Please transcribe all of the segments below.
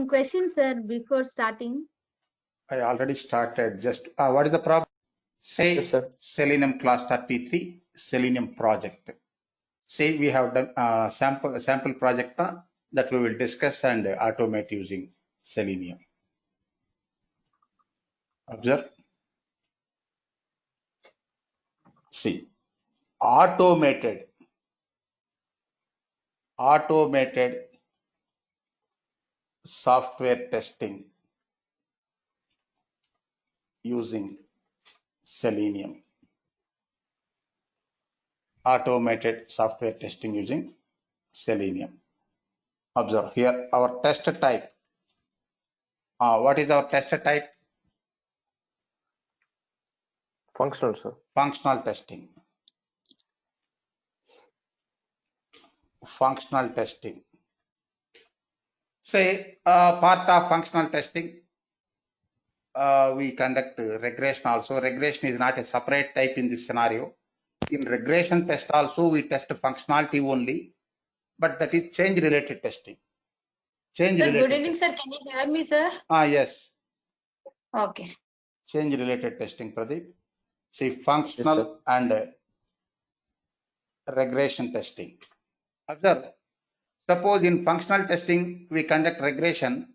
Question, sir, before starting. I already started. Just what is the problem? Say Yes, sir. Selenium class 33 Selenium project. Say we have done sample project that we will discuss and automate using Selenium. Observe. See, automated software testing using Selenium. Automated software testing using Selenium. Observe here our test type. What is our test type? Functional, sir. Functional testing. Functional testing. Say part of functional testing, we conduct regression also. Regression is not a separate type in this scenario. In regression test also, we test functionality only, but that is change related testing. Sir, good evening, sir. Can you hear me, sir? Yes. Okay. Change related testing, Pradeep. See, functional and regression testing. Observe. Suppose in functional testing, we conduct regression.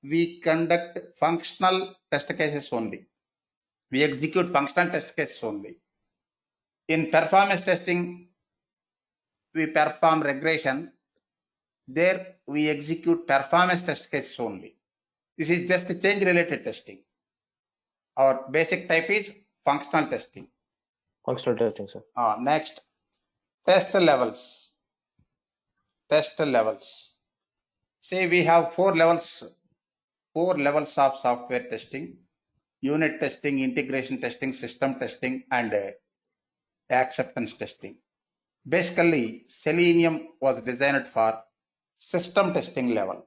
We conduct functional test cases only. We execute functional test cases only. In performance testing, we perform regression. There we execute performance test cases only. This is just change related testing. Our basic type is functional testing. Functional testing, sir. Next, test levels. Test levels. Say we have four levels of software testing: unit testing, integration testing, system testing, and acceptance testing. Basically, Selenium was designed for system testing level.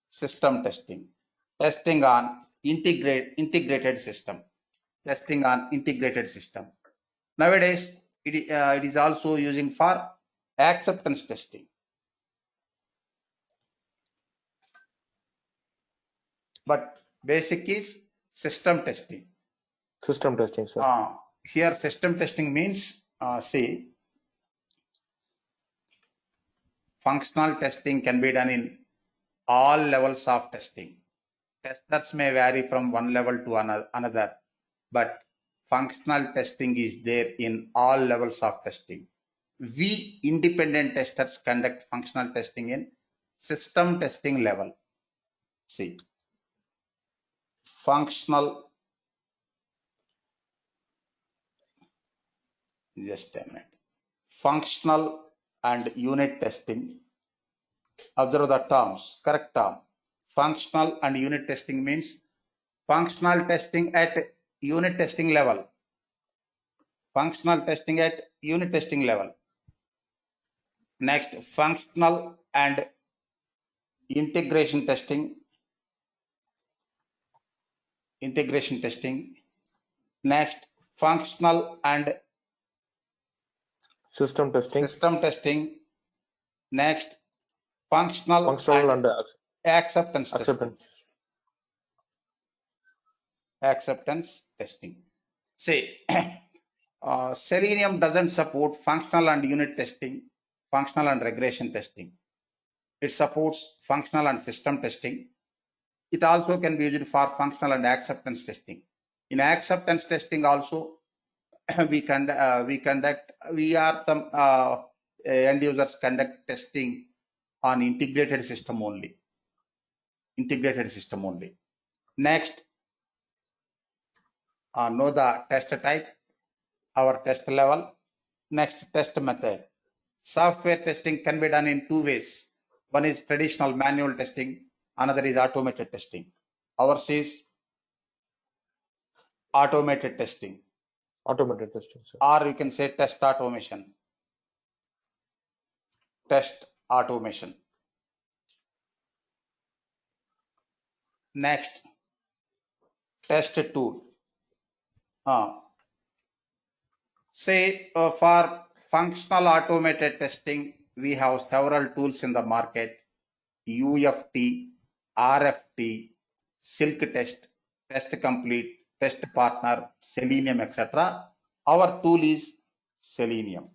System testing. Testing on integrated system. Testing on integrated system. Nowadays, it is also using for acceptance testing. But basic is system testing. System testing, sir. Here system testing means, see, functional testing can be done in all levels of testing. Testers may vary from one level to another, but functional testing is there in all levels of testing. We independent testers conduct functional testing in system testing level. See, functional, just a minute. Functional and unit testing. Observe the terms, correct term. Functional and unit testing means functional testing at unit testing level. Functional testing at unit testing level. Next, functional and integration testing. Integration testing. Next, functional and system testing. System testing. Next, functional and acceptance testing. Acceptance testing. Say, Selenium doesn't support functional and unit testing, functional and regression testing. It supports functional and system testing. It also can be used for functional and acceptance testing. In acceptance testing also, we are some end users conduct testing on integrated system only. Integrated system only. Next, know the test type, our test level. Next, test method. Software testing can be done in two ways. One is traditional manual testing, another is automated testing. Ours is automated testing. Automated testing, sir. Or you can say test automation. Test automation. Next, test tool. Say for functional automated testing, we have several tools in the market. UFT, RFT, Silk test, test complete, test partner, Selenium, etc. Our tool is Selenium.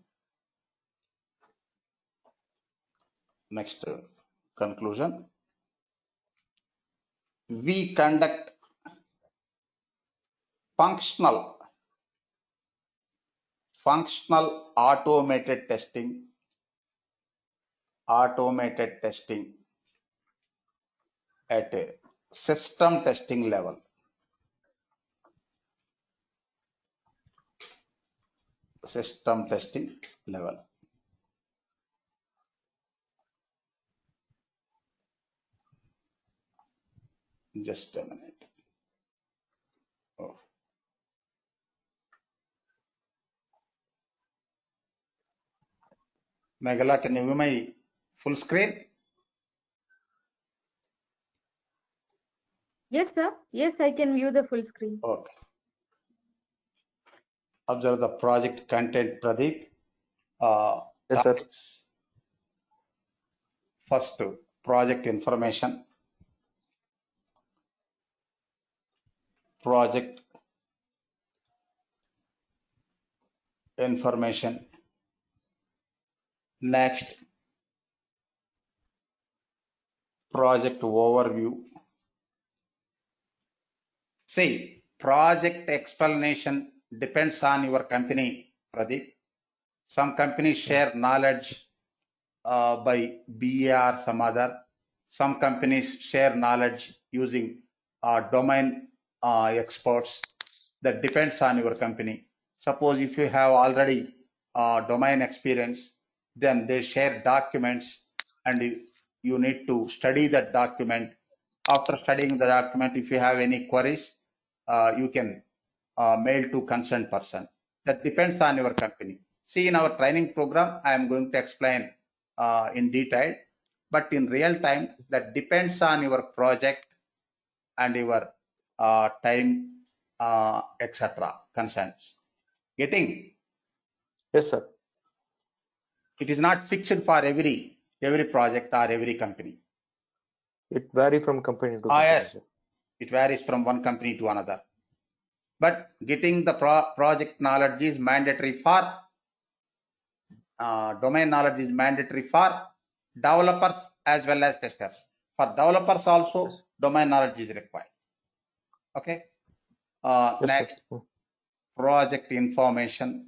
Next conclusion. We conduct functional automated testing at a system testing level. Just a minute. Oh. Meghala, can you view my full screen? Yes, sir. Yes, I can view the full screen. Okay. Observe the project content, Pradeep. Yes, sir. First, project information. Project information. Next, project overview. See, project explanation depends on your company, Pradeep. Some companies share knowledge by BA or some other. Some companies share knowledge using domain experts. That depends on your company. Suppose if you have already domain experience, then they share documents and you need to study that document. After studying the document, if you have any queries, you can mail to concerned person. That depends on your company. See, in our training program, I am going to explain in detail, but in real time, that depends on your project and your time, etc. concerns. Getting? Yes, sir. It is not fixed for every project or every company. It varies from company to company. Yes, sir. it varies from one company to another. But getting the project knowledge is mandatory for domain knowledge is mandatory for developers as well as testers. For developers also, yes, domain knowledge is required. Okay. Yes, next, sir. Project information.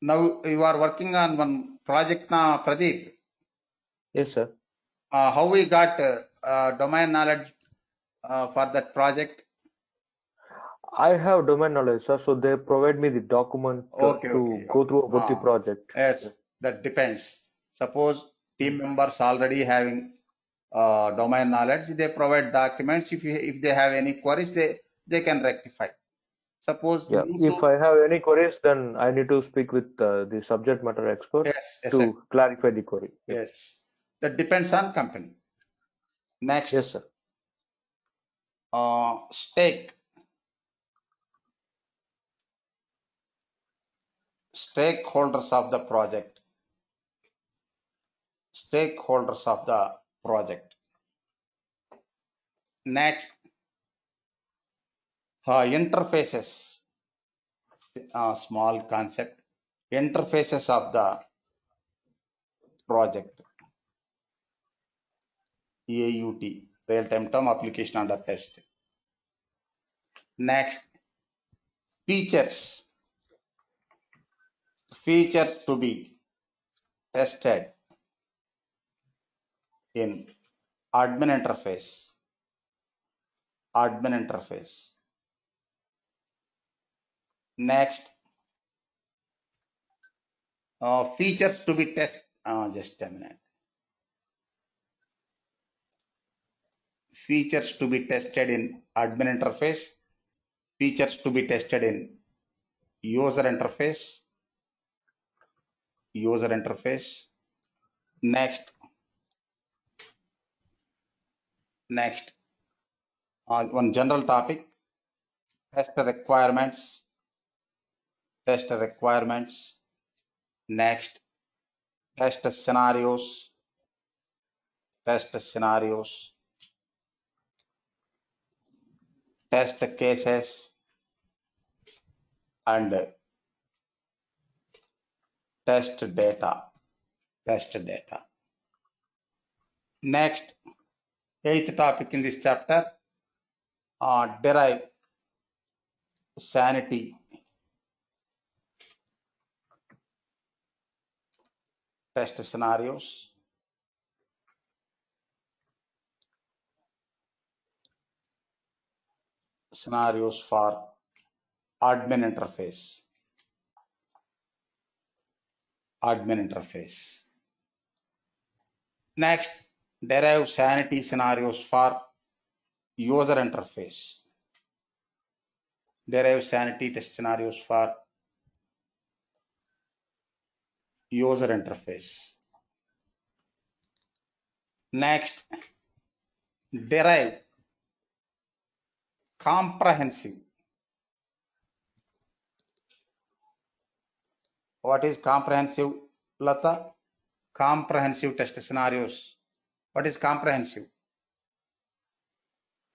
Now you are working on one project now, Pradeep. Yes, sir. How we got domain knowledge for that project? I have domain knowledge, sir. So they provide me the document to go through about the project. Yes, that depends. Suppose team members already having domain knowledge, they provide documents. If they have any queries, they can rectify. Suppose if I have any queries, then I need to speak with the subject matter expert, yes, to clarify the query. Yes, that depends on company. Next, yes, sir. Stakeholders of the project. Stakeholders of the project. Next, interfaces. Small concept. Interfaces of the project. AUT, real-time term application under test. Next, features. Features to be tested in admin interface. Admin interface. Next, features to be tested. Just a minute. Features to be tested in admin interface. Features to be tested in user interface. User interface. Next, one general topic. Test requirements. Next, test scenarios, test cases, and test data. Next, 8th topic in this chapter, derive sanity. Test scenarios. Scenarios for admin interface. Next, derive sanity scenarios for user interface. Derive sanity test scenarios for user interface. Next, derive comprehensive. What is comprehensive, Lata? Comprehensive test scenarios. What is comprehensive?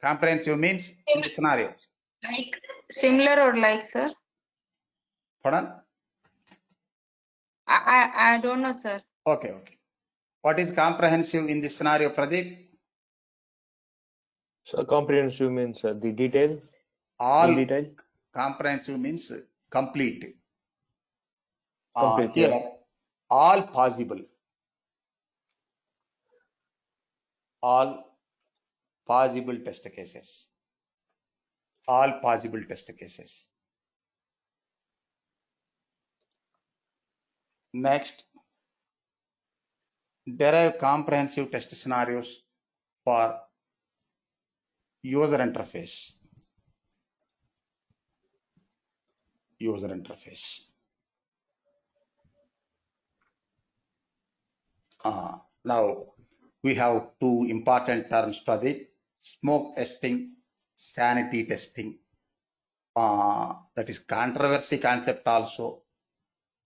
Comprehensive means in the scenarios. Like similar or like, sir? Pardon? I don't know, sir. Okay. What is comprehensive in this scenario, Pradeep? So comprehensive means the detail. All in detail. Comprehensive means complete. Complete, Here, yeah. all possible. All possible test cases. All possible test cases. Next, derive comprehensive test scenarios for user interface. Now we have two important terms, Pradeep: smoke testing, sanity testing. That is controversy concept also,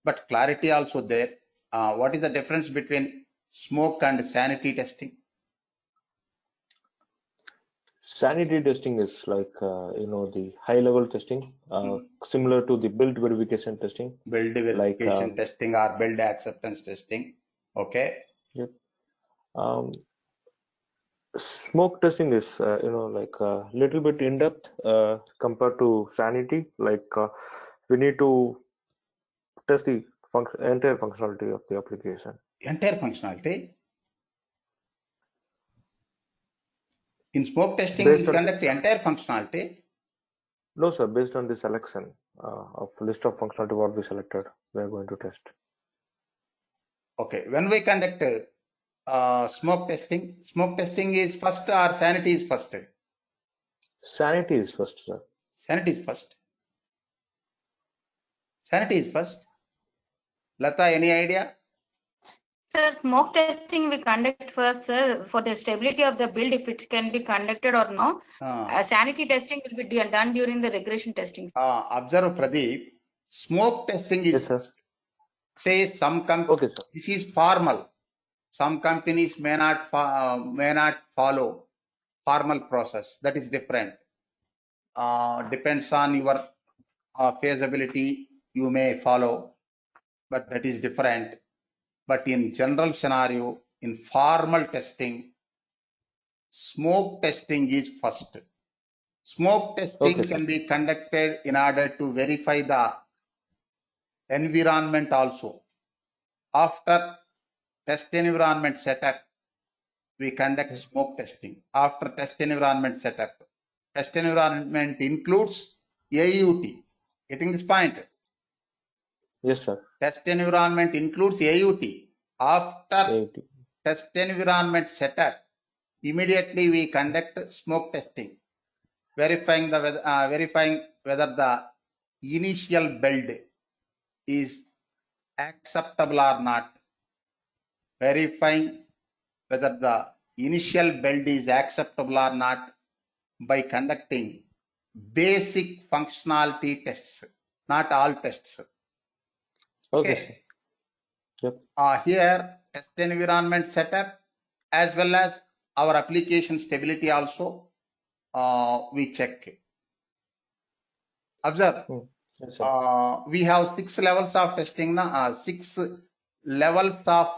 but clarity also there. What is the difference between smoke and sanity testing? Sanity testing is like the high level testing, similar to the build verification testing. Build verification testing or build acceptance testing. Okay. Yep. Smoke testing is like a little bit in depth compared to sanity. Like we need to test the entire functionality of the application. Entire functionality. In smoke testing, we conduct the entire functionality. No, sir. Based on the selection of list of functionality what we selected, we are going to test. Okay. When we conduct smoke testing is first or sanity is first? Sanity is first, sir. Sanity is first. Lata, any idea? Sir, smoke testing we conduct first, sir, for the stability of the build, if it can be conducted or not. Sanity testing will be done during the regression testing. Observe, Pradeep. Smoke testing is first. Say some okay, sir. This is formal. Some companies may not follow formal process. That is different. Depends on your feasibility. You may follow, but that is different. But in general scenario, in formal testing, smoke testing is first. Smoke testing can be conducted in order to verify the environment also. After test environment setup, we conduct smoke testing. After test environment setup, test environment includes AUT. Getting this point? Yes, sir. Test environment includes AUT. After test environment setup, immediately we conduct smoke testing, verifying whether the initial build is acceptable or not. Verifying whether the initial build is acceptable or not by conducting basic functionality tests, not all tests. Okay. Yep. Here, test environment setup as well as our application stability also we check. Observe. Yes, sir. We have 6 levels of testing now, 6 levels of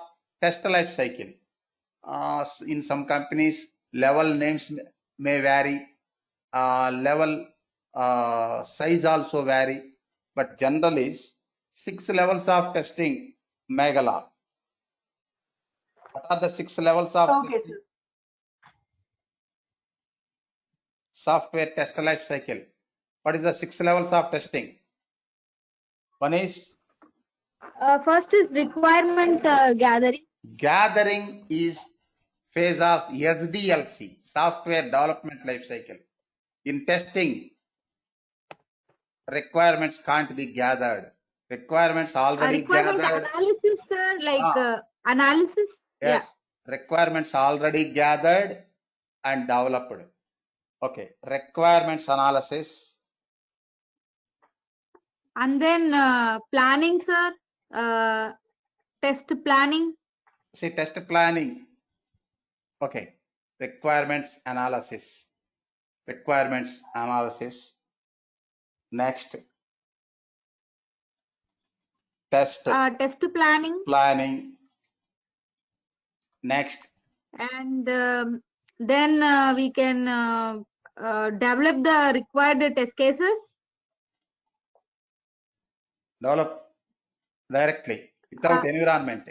test life cycle. In some companies, level names may vary, level size also vary, but generally 6 levels of testing, Megala. What are the 6 levels of Okay, testing? Software test life cycle? What is the 6 levels of testing? One is First is requirement gathering. gathering is phase of SDLC, software development life cycle. In testing, requirements can't be gathered. Requirements already Requirement gathered. analysis, sir, like analysis. Yes, requirements already gathered and developed. Okay, requirements analysis. And then planning, sir. Test planning. See, test planning. Okay, requirements analysis. Requirements analysis. Next, test Test planning. Next, and then we can develop the required test cases. develop directly without environment.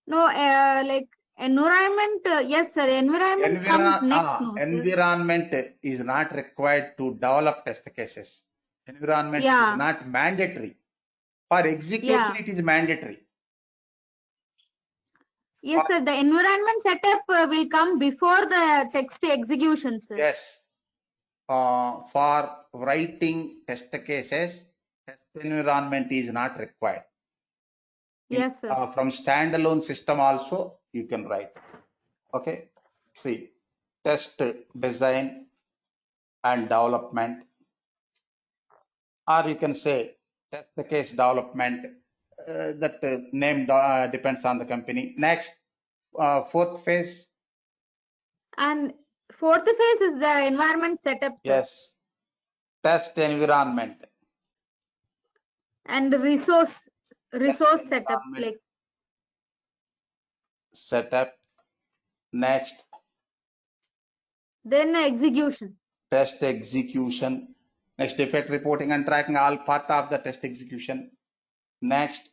No, like environment. Yes, sir. Environment comes next. No, sir. Environment is not required to develop test cases. Environment is not mandatory. For execution, it is mandatory. Yes, sir. The environment setup will come before the text execution, sir. Yes. For writing test cases, test environment is not required. Yes, sir. From standalone system also, you can write. Okay. See, test design and development, or you can say test case development. That name depends on the company. Next, fourth phase. And fourth phase is the environment setup, sir. Yes, test environment. And resource setup, like setup. Next, then execution. Test execution. Next, defect reporting and tracking, all part of the test execution. Next,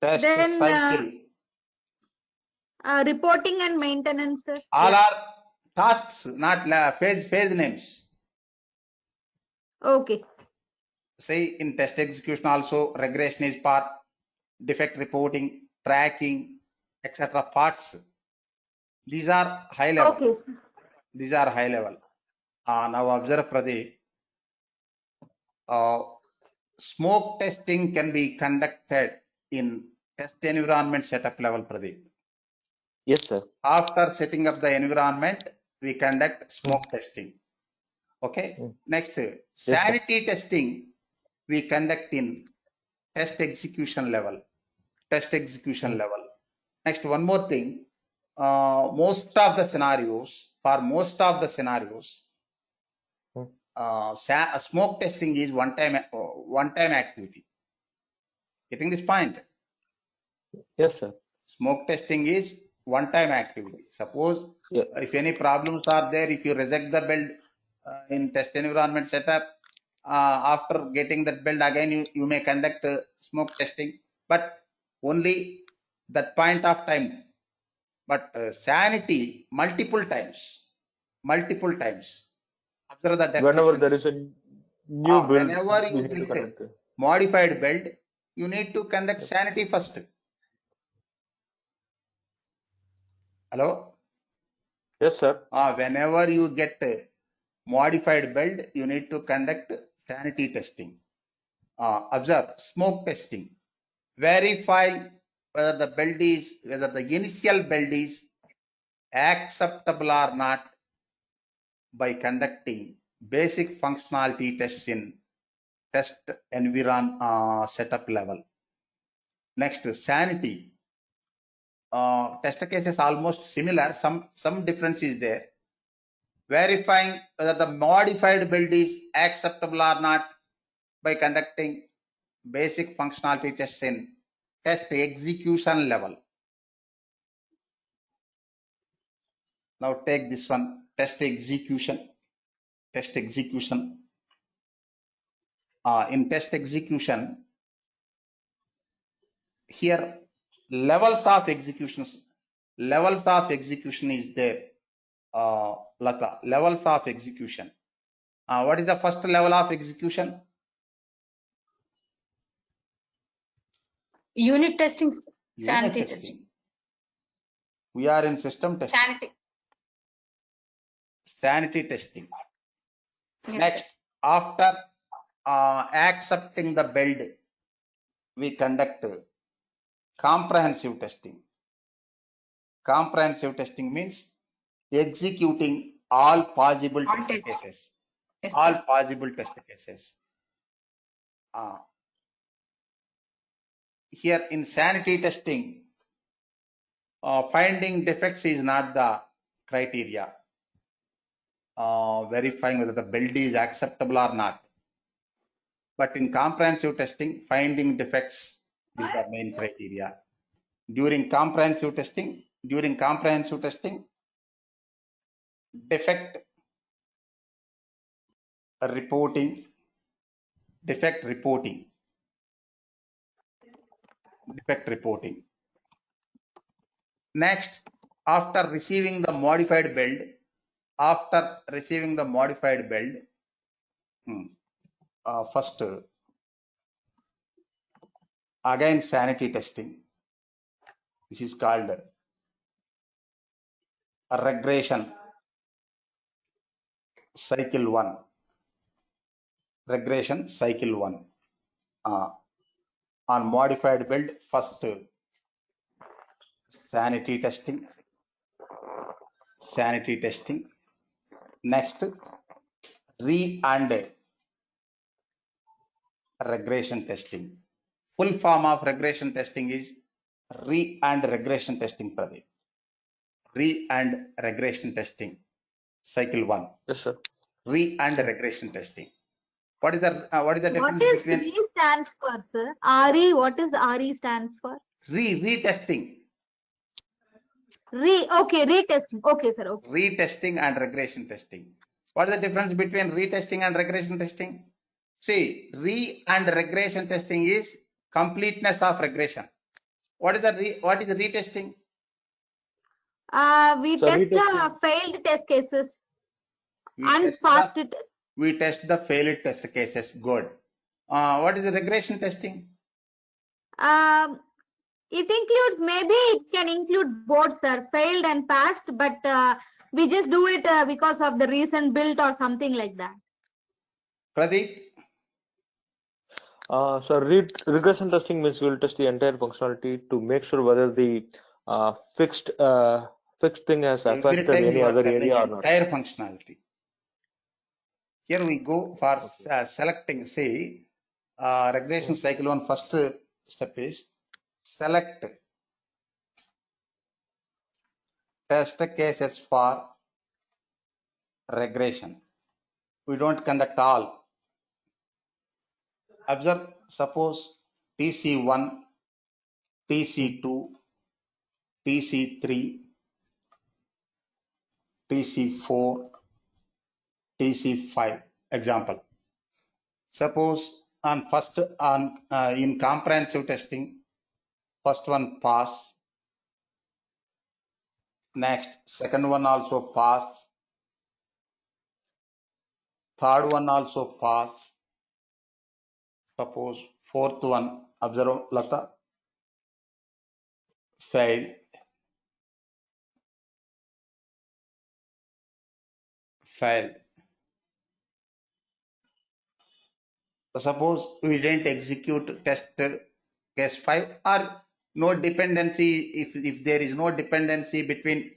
test then, cycle. Reporting and maintenance, sir. All are tasks, not phase names. Okay. Say in test execution also, regression is part, defect reporting, tracking, etc. parts. These are high level. Okay. These are high level. Now observe, Pradeep. Smoke testing can be conducted in test environment setup level, Pradeep. Yes, sir. After setting up the environment, we conduct smoke testing. Okay. Next, sanity testing we conduct in test execution level. Test execution level. Next, one more thing. Most of the scenarios, smoke testing is one-time activity. Getting this point? Yes, sir. Smoke testing is one-time activity. Suppose if any problems are there, if you reject the build in test environment setup, after getting that build again, you may conduct smoke testing, but only that point of time. But sanity, multiple times. Observe the definitions. Whenever there is a new build, whenever you get modified build, you need to conduct sanity first. Hello? Yes, sir. Whenever you get modified build, you need to conduct sanity testing. Observe smoke testing. Verify whether the initial build is acceptable or not by conducting basic functionality tests in test environ setup level. Next, sanity. Test cases almost similar. Some difference is there. Verifying whether the modified build is acceptable or not by conducting basic functionality tests in test execution level. Now take this one, test execution. Test execution. In test execution, here levels of execution is there. Lata, levels of execution. What is the first level of execution? Unit testing, Unit sanity testing. testing. We are in system testing. Sanity testing. Yes, Next, sir. after accepting the build, we conduct comprehensive testing. Comprehensive testing means executing all possible test cases. Yes, All sir. possible test cases. Here in sanity testing, finding defects is not the criteria. Verifying whether the build is acceptable or not. But in comprehensive testing, finding defects is the main criteria. During comprehensive testing, defect reporting. Next, after receiving the modified build, first again sanity testing. This is called a regression cycle 1. Regression cycle 1. On modified build, first sanity testing. Next, re and regression testing. Full form of regression testing is re and regression testing, Pradeep. Re and regression testing, cycle 1. Yes, sir. Re and regression testing. What is the difference What is between RE stands for, sir? RE, what is RE stands for? retesting? Okay, retesting. Okay, sir. Okay. Retesting and regression testing. What is the difference between retesting and regression testing? See, re and regression testing is completeness of regression. What is the retesting? We So test the retesting. failed test cases We and test passed the- test. We test the failed test cases. Good. What is the regression testing? It includes, maybe it can include both, sir, failed and passed, but we just do it because of the recent build or something like that. Pradeep? So regression testing means we'll test the entire functionality to make sure whether the fixed thing has Every affected time any you are other telling area or not. entire functionality. Here we go for selecting, say, regression cycle 1. First step is select test cases for regression. We don't conduct all. Observe, suppose TC1, TC2, TC3, TC4, TC5. Example. Suppose in comprehensive testing, first one pass. Next, second one also pass. Third one also pass. Suppose fourth one, observe, Lata, fail. Suppose we didn't execute test case 5 or no dependency. If there is no dependency between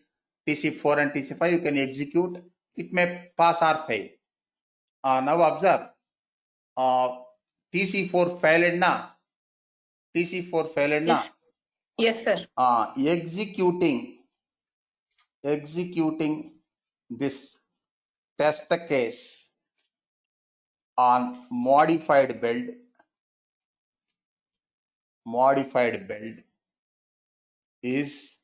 TC4 and TC5, you can execute. It may pass or fail. Now observe, TC4 failed na? TC4 failed na? Yes. Yes, sir. Executing this test case on modified build is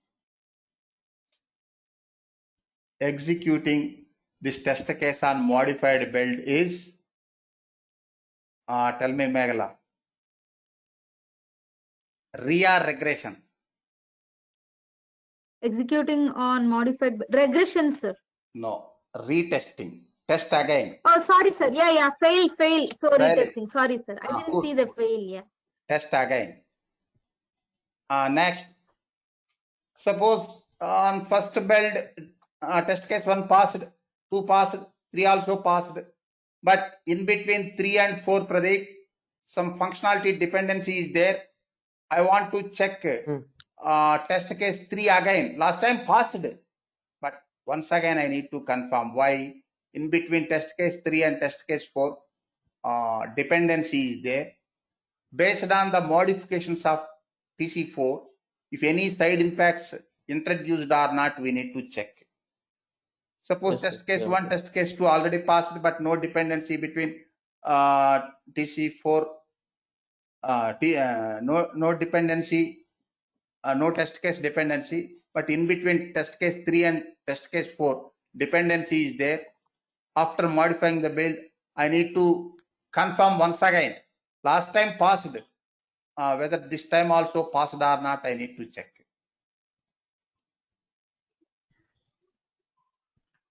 executing this test case on modified build is tell me Meghala, regression. Executing on modified regression, sir. No, retesting. Test again. Oh, sorry, sir. Yeah. Fail. So Fail. retesting. Sorry, sir. I didn't Good. see the fail. Yeah. Test again. Next, suppose on first build test case 1 passed, 2 passed, 3 also passed, but in between 3 and 4, Pradeep, some functionality dependency is there. I want to check test case 3 again. Last time passed, but once again I need to confirm why in between test case 3 and test case 4 dependency is there. Based on the modifications of TC4, if any side impacts introduced or not, we need to check. Suppose test case 1, test case 2 already passed, but no dependency between TC4, no dependency, no test case dependency, but in between test case 3 and test case 4, dependency is there. After modifying the build, I need to confirm once again. Last time passed, whether this time also passed or not, I need to check.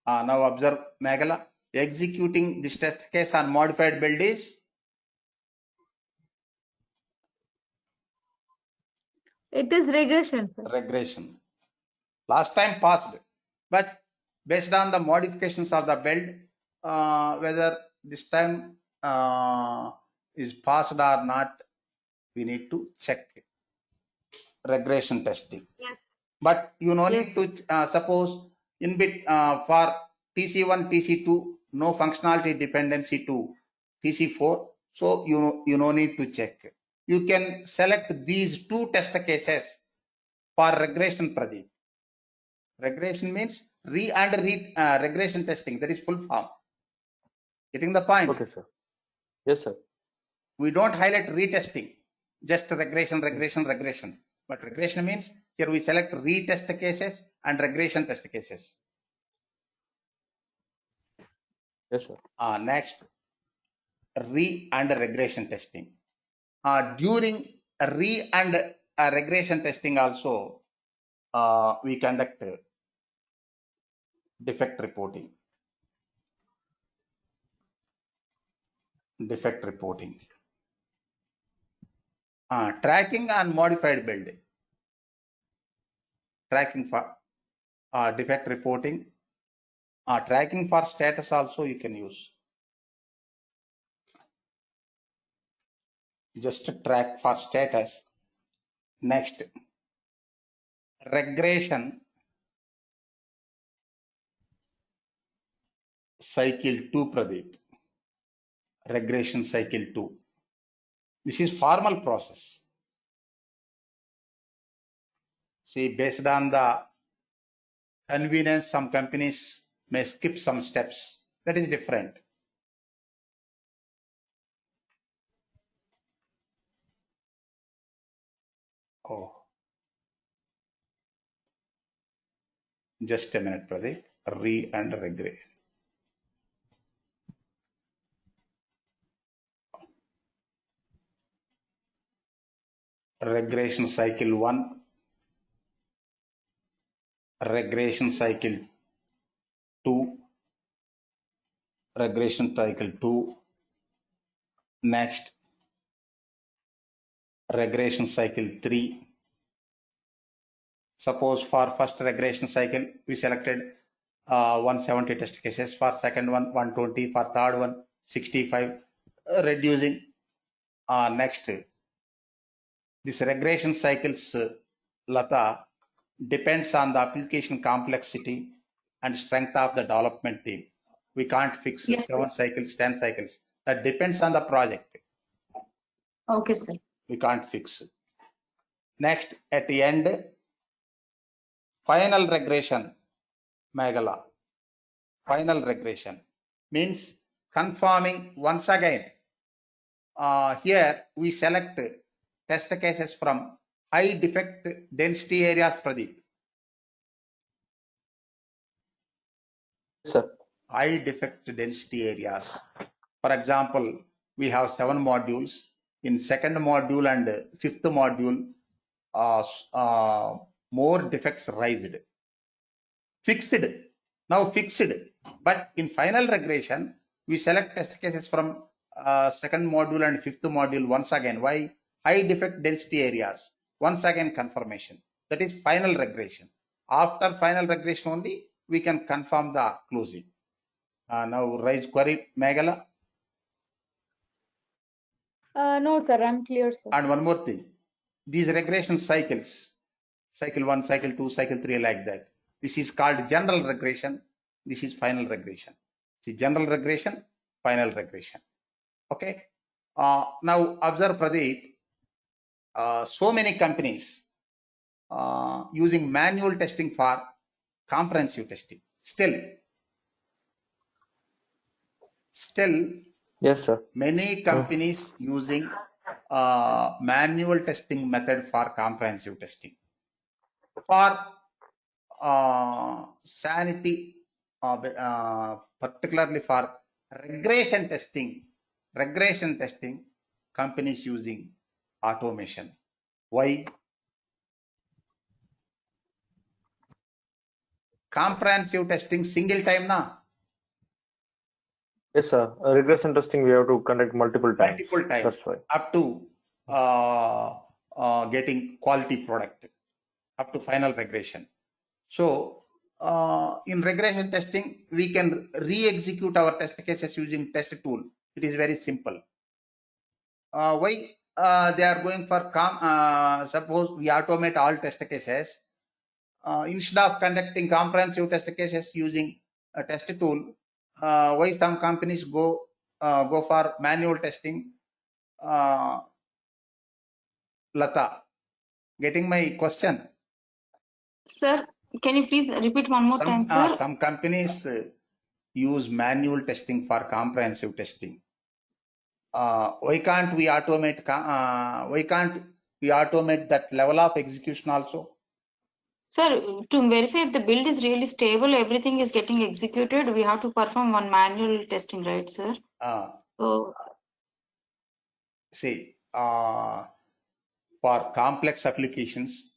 Now observe Meghala, executing this test case on modified build is? It is regression, sir. Regression. Last time passed, but based on the modifications of the build, whether this time is passed or not, we need to check. Regression testing. Yes. But you no need to suppose in bit for TC1, TC2, no functionality dependency to TC4. So you no need to check. You can select these 2 test cases for regression, Pradeep. Regression means regression testing. That is full form. Getting the point? Okay, sir. Yes, sir. We don't highlight retesting, just regression. But regression means here we select retest cases and regression test cases. Yes, sir. Next, and regression testing. During and regression testing also, we conduct defect reporting. Tracking and modified build. Tracking for defect reporting. Tracking for status also you can use. Just track for status. Next, regression cycle 2, Pradeep. Regression cycle 2. This is formal process. See, based on the convenience, some companies may skip some steps. That is different. Oh, just a minute, Pradeep. And regress. Regression cycle 1. Regression cycle 2. Regression cycle 2. Next, regression cycle 3. Suppose for first regression cycle, we selected 170 test cases. For second one, 120. For third one, 65. Reducing. Next, this regression cycles, Lata, depends on the application complexity and strength of the development team. We can't fix 7 cycles, 10 cycles. That depends on the project. Okay, sir. We can't fix. Next, at the end, final regression, Meghala. Final regression means confirming once again. Here we select test cases from high defect density areas, Pradeep. Sir. High defect density areas. For example, we have 7 modules. In second module and fifth module, more defects raised. Fixed. Now fixed. But in final regression, we select test cases from second module and fifth module once again. Why? High defect density areas. Once again confirmation. That is final regression. After final regression only, we can confirm the closing. Now raise query, Meghala. No, sir, I'm clear, sir. And one more thing, these regression cycles, cycle 1, cycle 2, cycle 3, like that. This is called general regression. This is final regression. See, general regression, final regression. Okay. Now observe, Pradeep, so many companies using manual testing for comprehensive testing. Still, Yes, sir. many companies using manual testing method for comprehensive testing. For sanity, particularly for regression testing, companies using automation. Why? Comprehensive testing single time na? Yes, sir. Regression testing we have to conduct multiple times. Multiple times. That's why. Up to getting quality product, up to final regression. So in regression testing, we can re-execute our test cases using test tool. It is very simple. Why they are going for suppose we automate all test cases. Instead of conducting comprehensive test cases using a test tool, why some companies go for manual testing? Lata, getting my question? Sir, can you please repeat one more time, sir? Some companies use manual testing for comprehensive testing. Why can't we automate? That level of execution also? Sir, to verify if the build is really stable, everything is getting executed, we have to perform one manual testing, right, sir? So, see, for complex applications,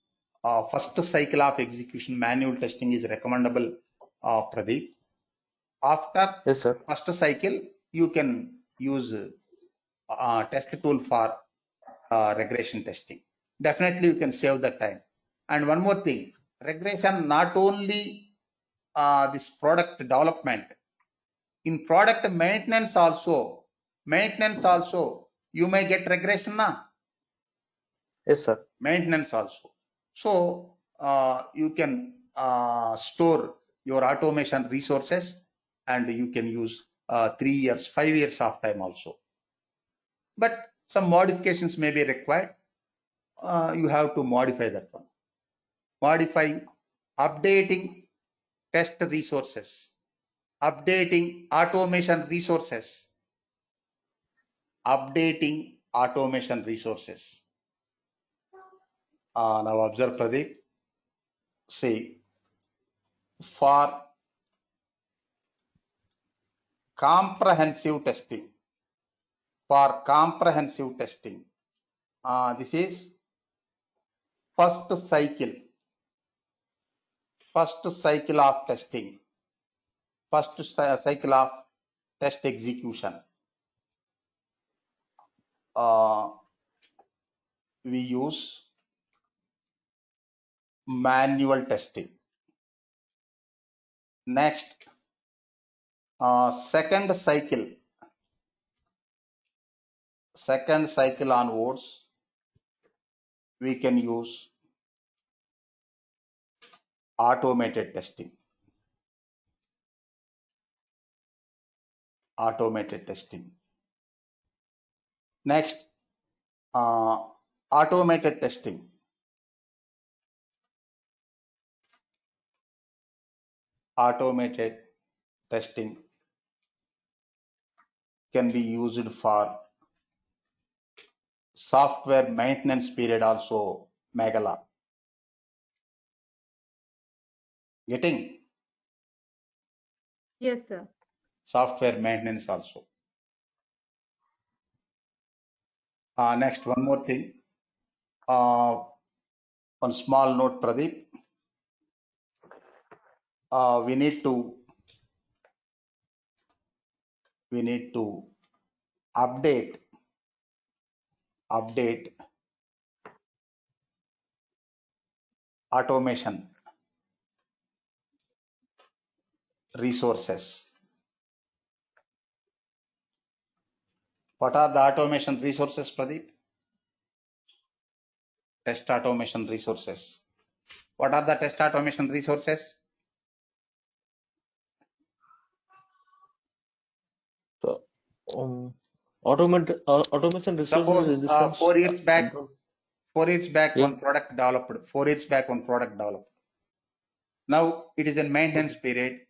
first cycle of execution manual testing is recommendable, Pradeep. After yes, sir. first cycle, you can use test tool for regression testing. Definitely you can save the time. And one more thing, regression not only this product development, in product maintenance also you may get regression na? Yes, sir. Maintenance also. So you can store your automation resources and you can use 3 years, 5 years of time also. But some modifications may be required. You have to modify that one. Modifying, updating test resources, updating automation resources, now observe, Pradeep. See, for comprehensive testing, this is first cycle of testing, first cycle of test execution. We use manual testing. Next, second cycle onwards, we can use automated testing. Next, Automated testing. Automated testing can be used for software maintenance period also, Meghala. Getting? Yes, sir. Software maintenance also. Next, one more thing. One small note, Pradeep. We need to update automation resources. What are the automation resources, Pradeep? Test automation resources. What are the test automation resources? So, automation resources Suppose in the sense. 4 years back, Yeah. one product developed. 4 years back, one product developed. Now it is in maintenance period.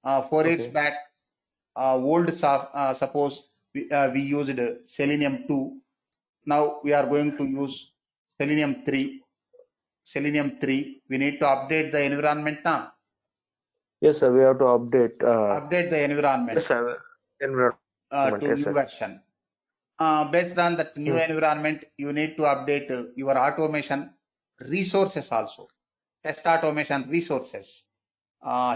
4 years Okay. back, old suppose we used Selenium 2. Now we are going to use Selenium 3. Selenium 3. We need to update the environment now. Yes, sir. We have to update. Update the environment. Yes, sir. Environment. To Yes, new sir. version. Based on that new environment, you need to update your automation resources also. Test automation resources.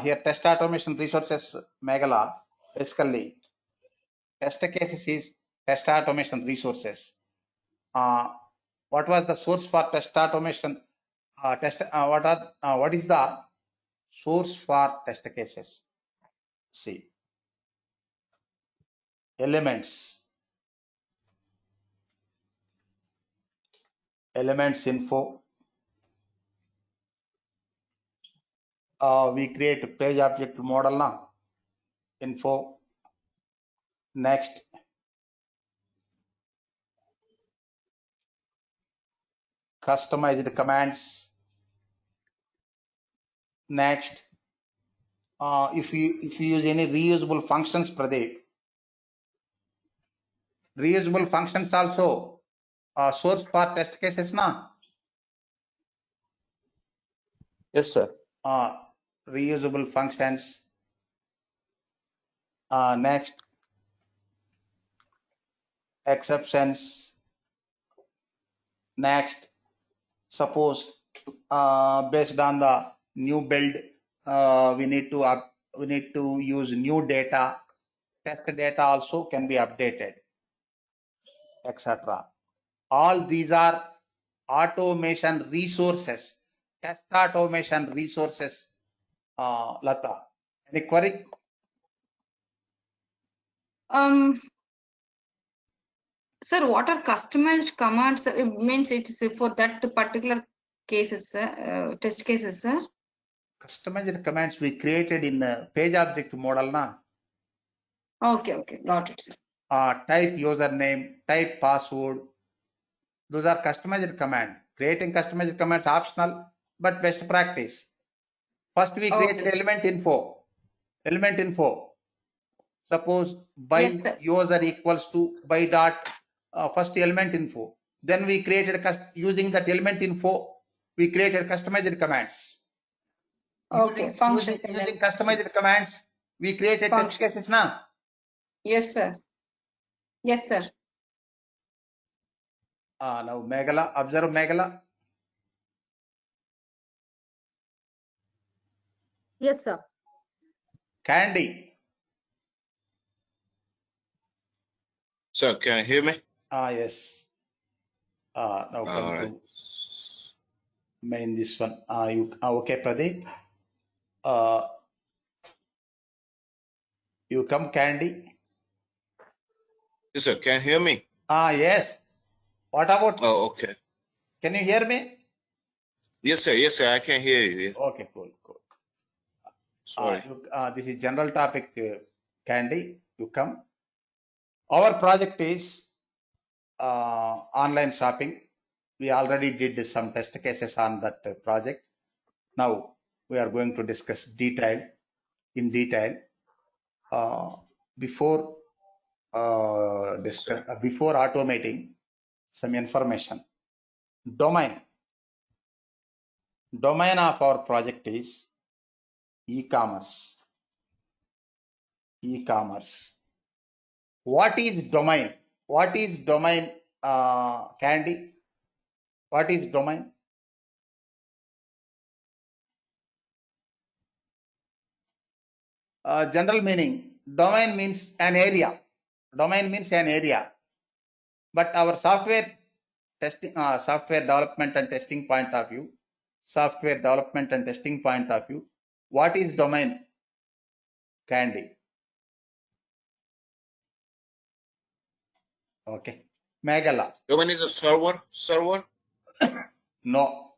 Here, test automation resources, Meghala, basically, test cases is test automation resources. What was the source for test automation? What is the source for test cases? See, elements info. We create a page object model now. Info. Next, customized commands. Next, if you use any reusable functions, Pradeep, reusable functions also source for test cases now. Yes, sir. Reusable functions. Next, exceptions. Next, suppose based on the new build, we need to use new data. Test data also can be updated, etc. All these are automation resources. Test automation resources. Lata, any query? Sir, what are customized commands? It means it's for that particular cases, test cases, sir. Customized commands we created in the page object model now. Okay, got it, sir. Type username, type password. Those are customized command. Creating customized commands optional, but best practice. First, we created element info. Element info. Suppose by user equals to by dot first element info. Then we created using that element info. We created customized commands. Okay, functions. Using customized commands, we created test cases now. Yes, sir. Yes, sir. Now Meghala, observe Meghala. Yes, sir. Candy. Sir, can you hear me? Yes. Now come to main this one. Okay, Pradeep. You come, Candy. Yes, sir. Can you hear me? Yes. What about? Oh, okay. Can you hear me? Yes, sir. Yes, sir. I can hear you. Okay, cool. Sorry. This is general topic, Candy. You come. Our project is online shopping. We already did some test cases on that project. Now we are going to discuss in detail. Before before automating, some information. Domain of our project is e-commerce. What is domain? Candy? What is domain? General meaning, domain means an area. But our software development and testing point of view, what is domain? Candy. Okay. Megala. Domain is a server? No.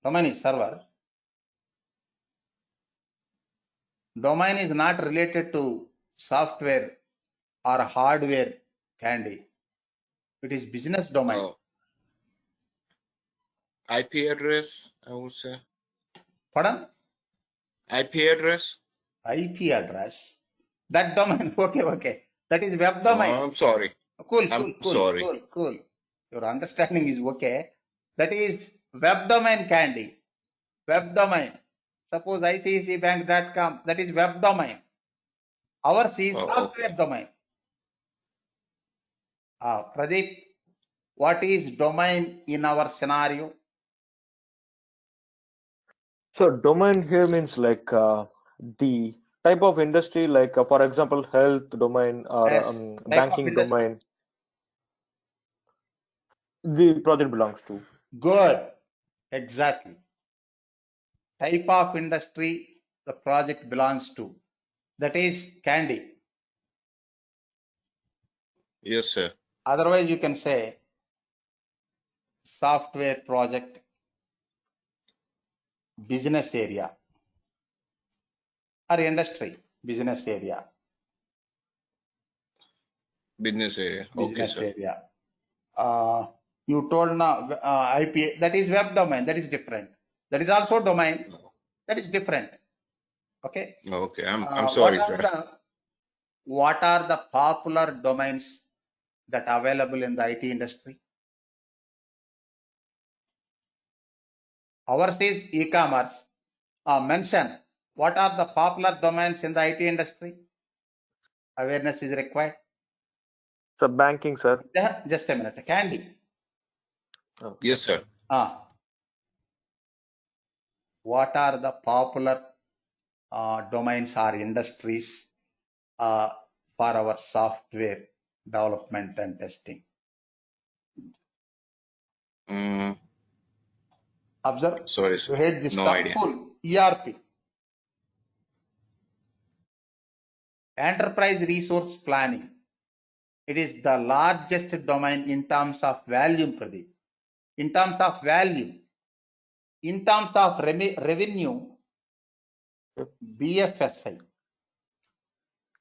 Domain is server. Domain is not related to software or hardware, Candy. It is business domain. Oh. IP address, I would say. Pardon? IP address? IP address. That domain. Okay. That is web domain. Oh, I'm sorry. Cool. Sorry. Your understanding is okay. That is web domain, Candy. Web domain. Suppose icicbank.com. That is web domain. Ours is software domain. Pradeep, what is domain in our scenario? So domain here means like the type of industry, like for example, health domain or Yes, banking domain. The project belongs to. Good. Exactly. Type of industry the project belongs to. That is Candy. Yes, sir. Otherwise, you can say software project, business area, or industry, business area. Business area. Okay, sir. Area. You told now IP, that is web domain, that is different. That is also domain, that is different. Okay. Okay, I'm sorry, sir. What are the popular domains that are available in the IT industry? Ours is e-commerce. Mention what are the popular domains in the IT industry? Awareness is required. So banking, sir. Just a minute. Candy. Okay. Yes, sir. What are the popular domains or industries for our software development and testing? Observe. Sorry, sir. You hate this No term. idea. Cool. ERP. Enterprise resource planning. It is the largest domain in terms of value, Pradeep. In terms of value. In terms of revenue, BFSI.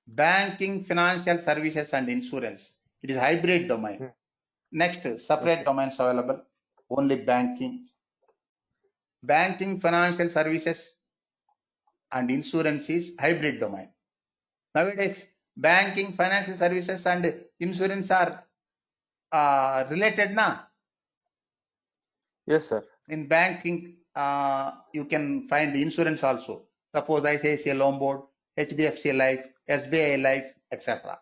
Banking, financial services and insurance. It is hybrid domain. Next, separate domains available. Only banking. Banking, financial services and insurance is hybrid domain. Nowadays, banking, financial services and insurance are related now. Yes, sir. In banking, you can find insurance also. Suppose ICICI Lombard, HDFC Life, SBI Life, etc.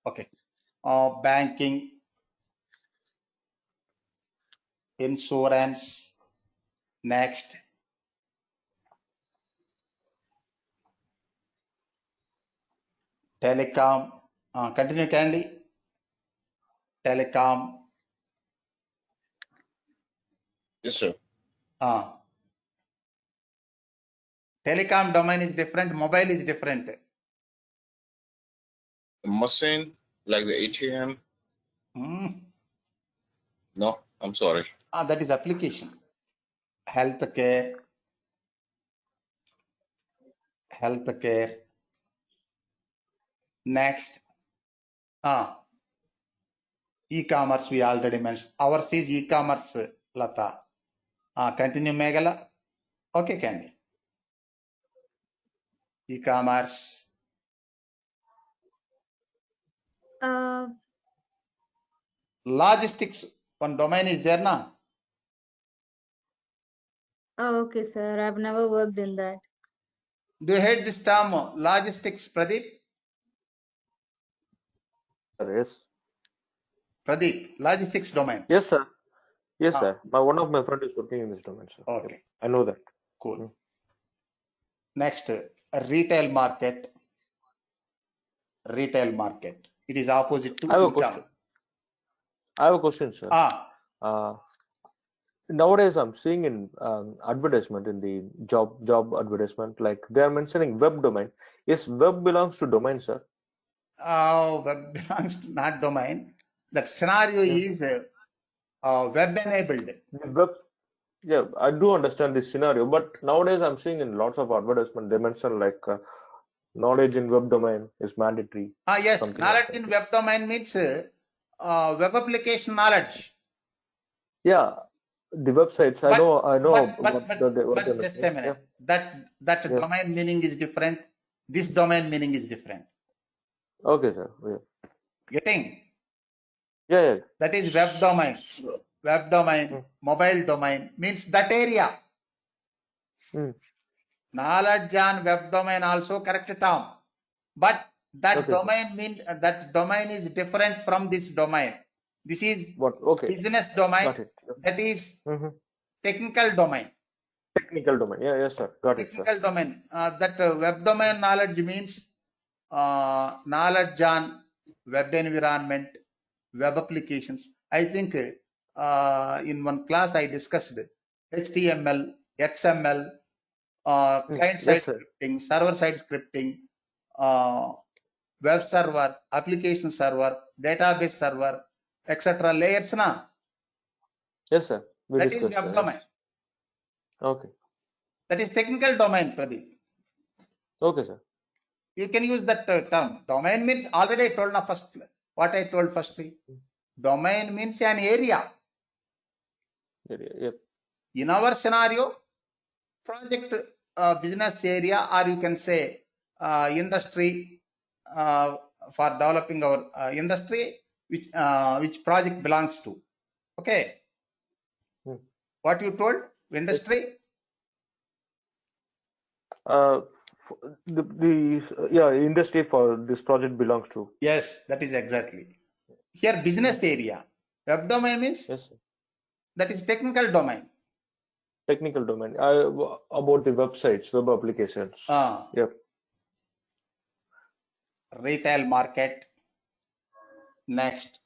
Okay. Banking, insurance. Next. Telecom. Continue, Candy. Telecom. Yes, sir. Telecom domain is different. Mobile is different. The machine, like the ATM. No, I'm sorry. That is application. Healthcare. Next. E-commerce we already mentioned. Ours is e-commerce, Lata. Continue, Meghala. Okay, Candy. E-commerce. Logistics, one domain is there now. Okay, sir. I've never worked in that. Do you heard this term, logistics, Pradeep? Yes. Pradeep, logistics domain. Yes, sir. Yes, Ah. sir. One of my friends is working in this domain, sir. Yep. Okay, I know that. cool. Next, retail market. Retail market. It is opposite to I have a e-commerce. question. I have a question, sir. Nowadays, I'm seeing in advertisement in the job advertisement, like they are mentioning web domain. Is web belongs to domain, sir? Web belongs to not domain. That scenario is web enabled. The web, yeah, I do understand this scenario, but nowadays I'm seeing in lots of advertisement they mention like knowledge in web domain is mandatory. Yes, something knowledge like in that. web domain means web application knowledge. Yeah, the websites. I know. But just a minute. That Yeah. domain meaning is different. This domain meaning is different. Okay, sir. Yeah. Getting? Yeah. That is web domain. Web domain, mobile domain means that area. Knowledge on web domain also correct term. But that Okay, domain means that domain is different from this domain. This is What? Okay. business domain. Got it. That is technical domain. Technical domain. Yeah. Yes, sir. Got it, sir. Technical domain. That web domain knowledge means knowledge on web environment, web applications. I think in one class I discussed HTML, XML, client side Yes, sir. scripting, server side scripting, web server, application server, database server, etc. layers na. Yes, sir. We That is discussed. web domain. Yes. Okay. That is technical domain, Pradeep. Okay, sir. You can use that term. Domain means already I told na first. What I told firstly. Domain means an area. Yep. In our scenario, project business area, or you can say industry for developing our industry, which project belongs to. Okay. What you told? Industry? Industry for this project belongs to. Yes, that is exactly. Here, business area. Web domain means? Yes, sir. That is technical domain. Technical domain. About the websites, web applications. Yep. Retail market. Next.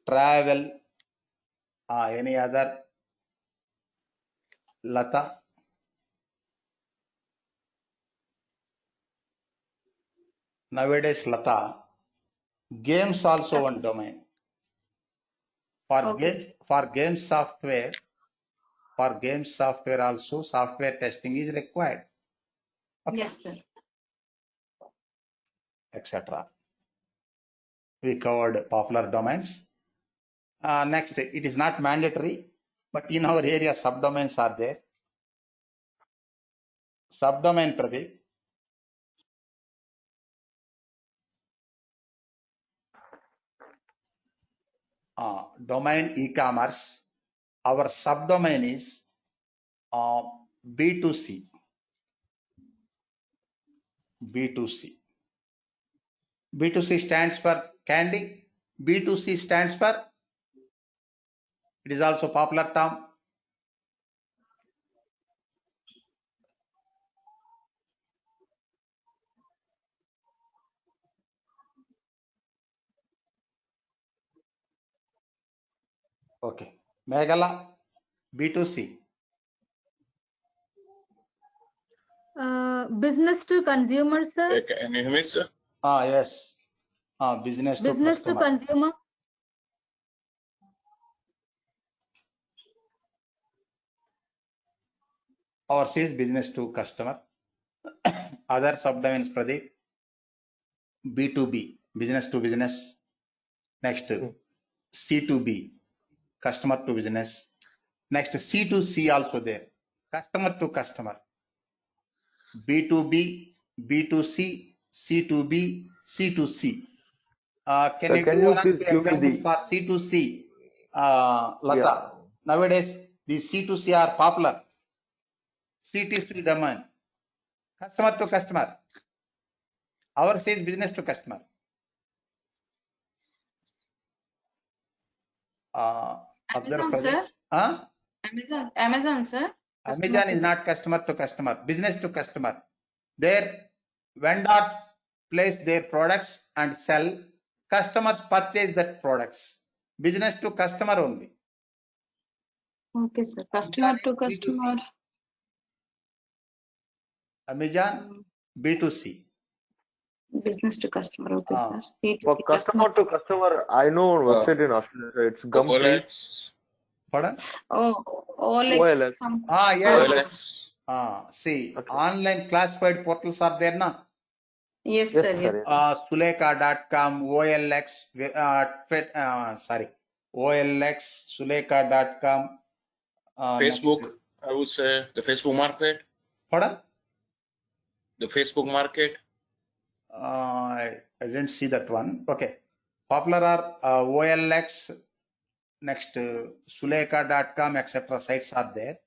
Travel. Any other? Lata? Nowadays, Lata, games also one domain. For game software also software testing is required. Okay. Yes, sir. Etc. We covered popular domains. Next, it is not mandatory, but in our area, subdomains are there. Subdomain, Pradeep. Domain e-commerce. Our subdomain is B2C. B2C. B2C stands for Candy. B2C stands for, it is also popular term. Okay. Meghala, B2C. Business to consumer, sir. Can you hear me, sir? Yes. Business to customer. Consumer. Ours is business to customer. Other subdomains, Pradeep. B2B, business to business. Next, C2B, customer to business. Next, C2C also there, customer to customer. B2B, B2C, C2B, C2C. Can Sir, you can give you one or please two give me examples the for C2C? Lata, yeah. nowadays the C2C are popular. C2C domain, customer to customer. Ours is business to customer. Observe Amazon, Pradeep. sir. Huh? Amazon, sir. Customer Amazon is to- not customer to customer, business to customer. Their vendors place their products and sell. Customers purchase that products. Business to customer only. Okay, sir. Customer to Amazon is B2C. customer. Amazon B2C. Business to customer. Okay, Ah. sir. C2C, For customer to customer, I know website in Australia. It's Gumtree. OLX. Pardon? Oh, OLX. OLX. Yes. OLX. See, Okay. online classified portals are there now. Yes, Yes, sir. sir. Yes. Yes. Suleka.com, OLX, OLX, Suleka.com. Facebook, Next. I would say the Facebook market. Pardon? The Facebook market. I didn't see that one. Okay. Popular are OLX, next Suleka.com, etc. sites are there.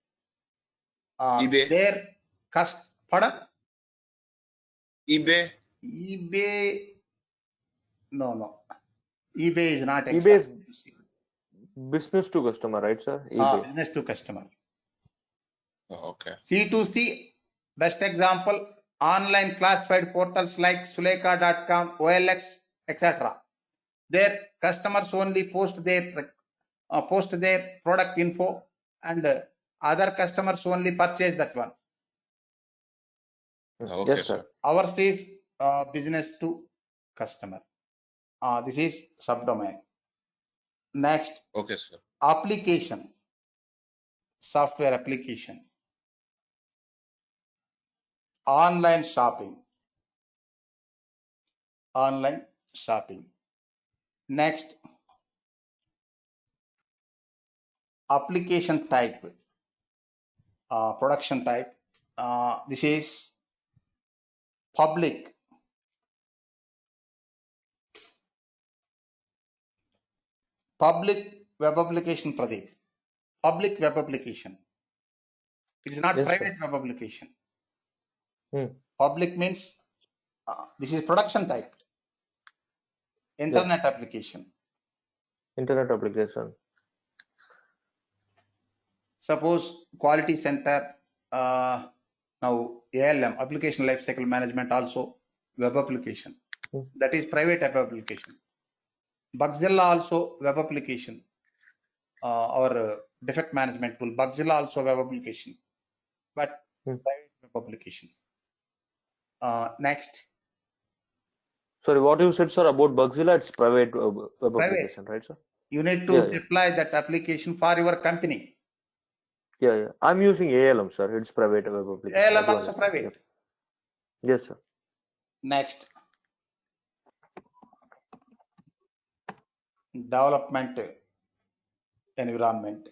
eBay. There, pardon? eBay. eBay, no. eBay is not eBay is exact. business to customer, right, sir? eBay. Business to customer. Oh, okay. C2C, best example, online classified portals like Suleka.com, OLX, etc. Their customers only post their product info, and other customers only purchase that one. Okay, Yes, sir. Ours is business to customer. This is subdomain. Next, Okay, sir. application, software application, online shopping. Next, application type, production type. This is public. Public web application, Pradeep. Public web application. It is not Yes, private sir. web application. Hmm. Public means this is production type. Internet application. Internet application. Suppose quality center, now ALM, application lifecycle management, also web application. That is private web application. Bugzilla also web application, or defect management tool. Bugzilla also web application, but private web application. Next. Sorry, what you said, sir, about Bugzilla? It's private web application, right, sir? You need to deploy that application for your company. Yeah. I'm using ALM, sir. It's private web application. ALM also private. Yes, sir. Next. Development environment.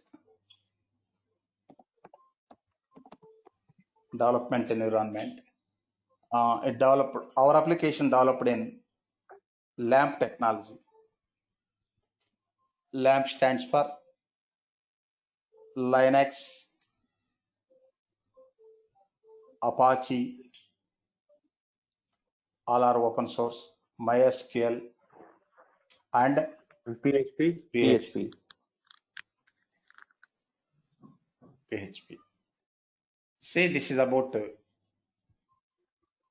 Our application developed in LAMP technology. LAMP stands for Linux, Apache, all are open source, MySQL, and PHP. See, this is about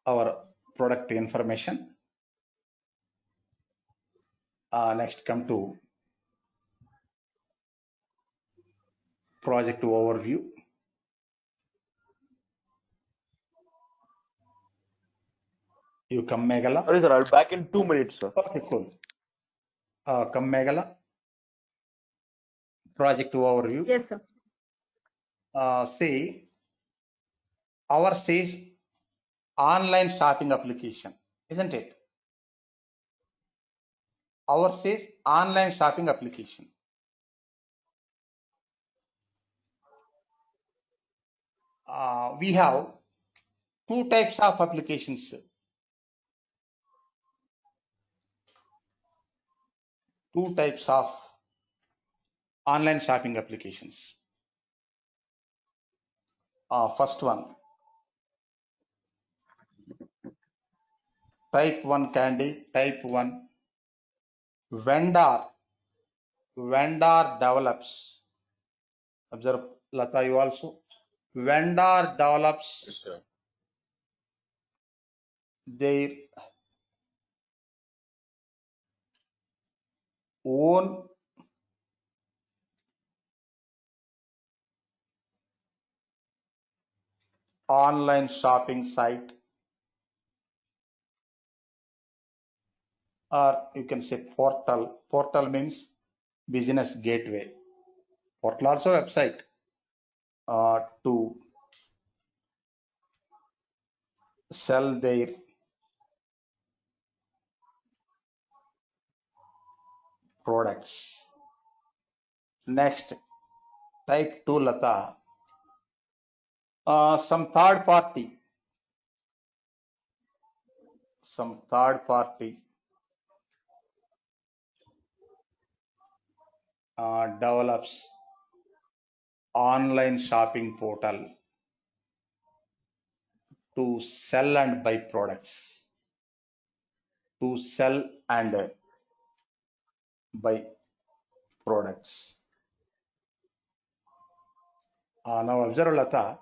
our product information. Next, come to project overview. You come Meghala. Sorry, sir, I'll be back in 2 minutes, sir. Okay, cool. Come Meghala. Project overview. Yes, sir. See, ours is online shopping application, isn't it? Ours is online shopping application. We have two types of applications. Two types of online shopping applications. First one, type 1 Candy, type 1 vendor develops. Observe, Lata, you also. Vendor develops Yes, sir. their own online shopping site, or you can say portal. Portal means business gateway. Portal also website to sell their products. Next, type 2, Lata. Some third party develops online shopping portal to sell and buy products. To sell and buy products. Now observe, Lata.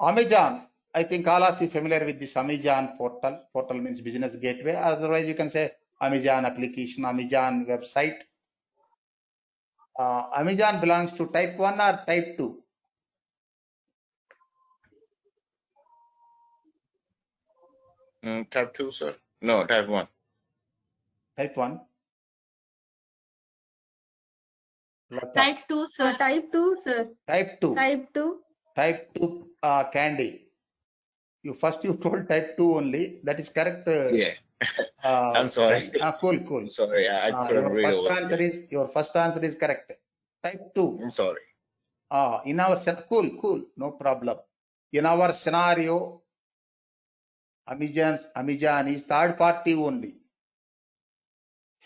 Amazon. I think all of you familiar with this Amazon portal. Portal means business gateway. Otherwise, you can say Amazon application, Amazon website. Amazon belongs to type 1 or type 2? Type 2, sir. No, type 1. Type 1. Lata. Type 2, sir. Type 2, sir. Type 2. Type 2. Type 2 Candy. You told type 2 only. That is correct. Yeah. I'm sorry. Cool. I'm sorry. I couldn't read over here. Your first answer is correct. Type 2. I'm sorry. In our cool, no problem. In our scenario, Amazon is third party only.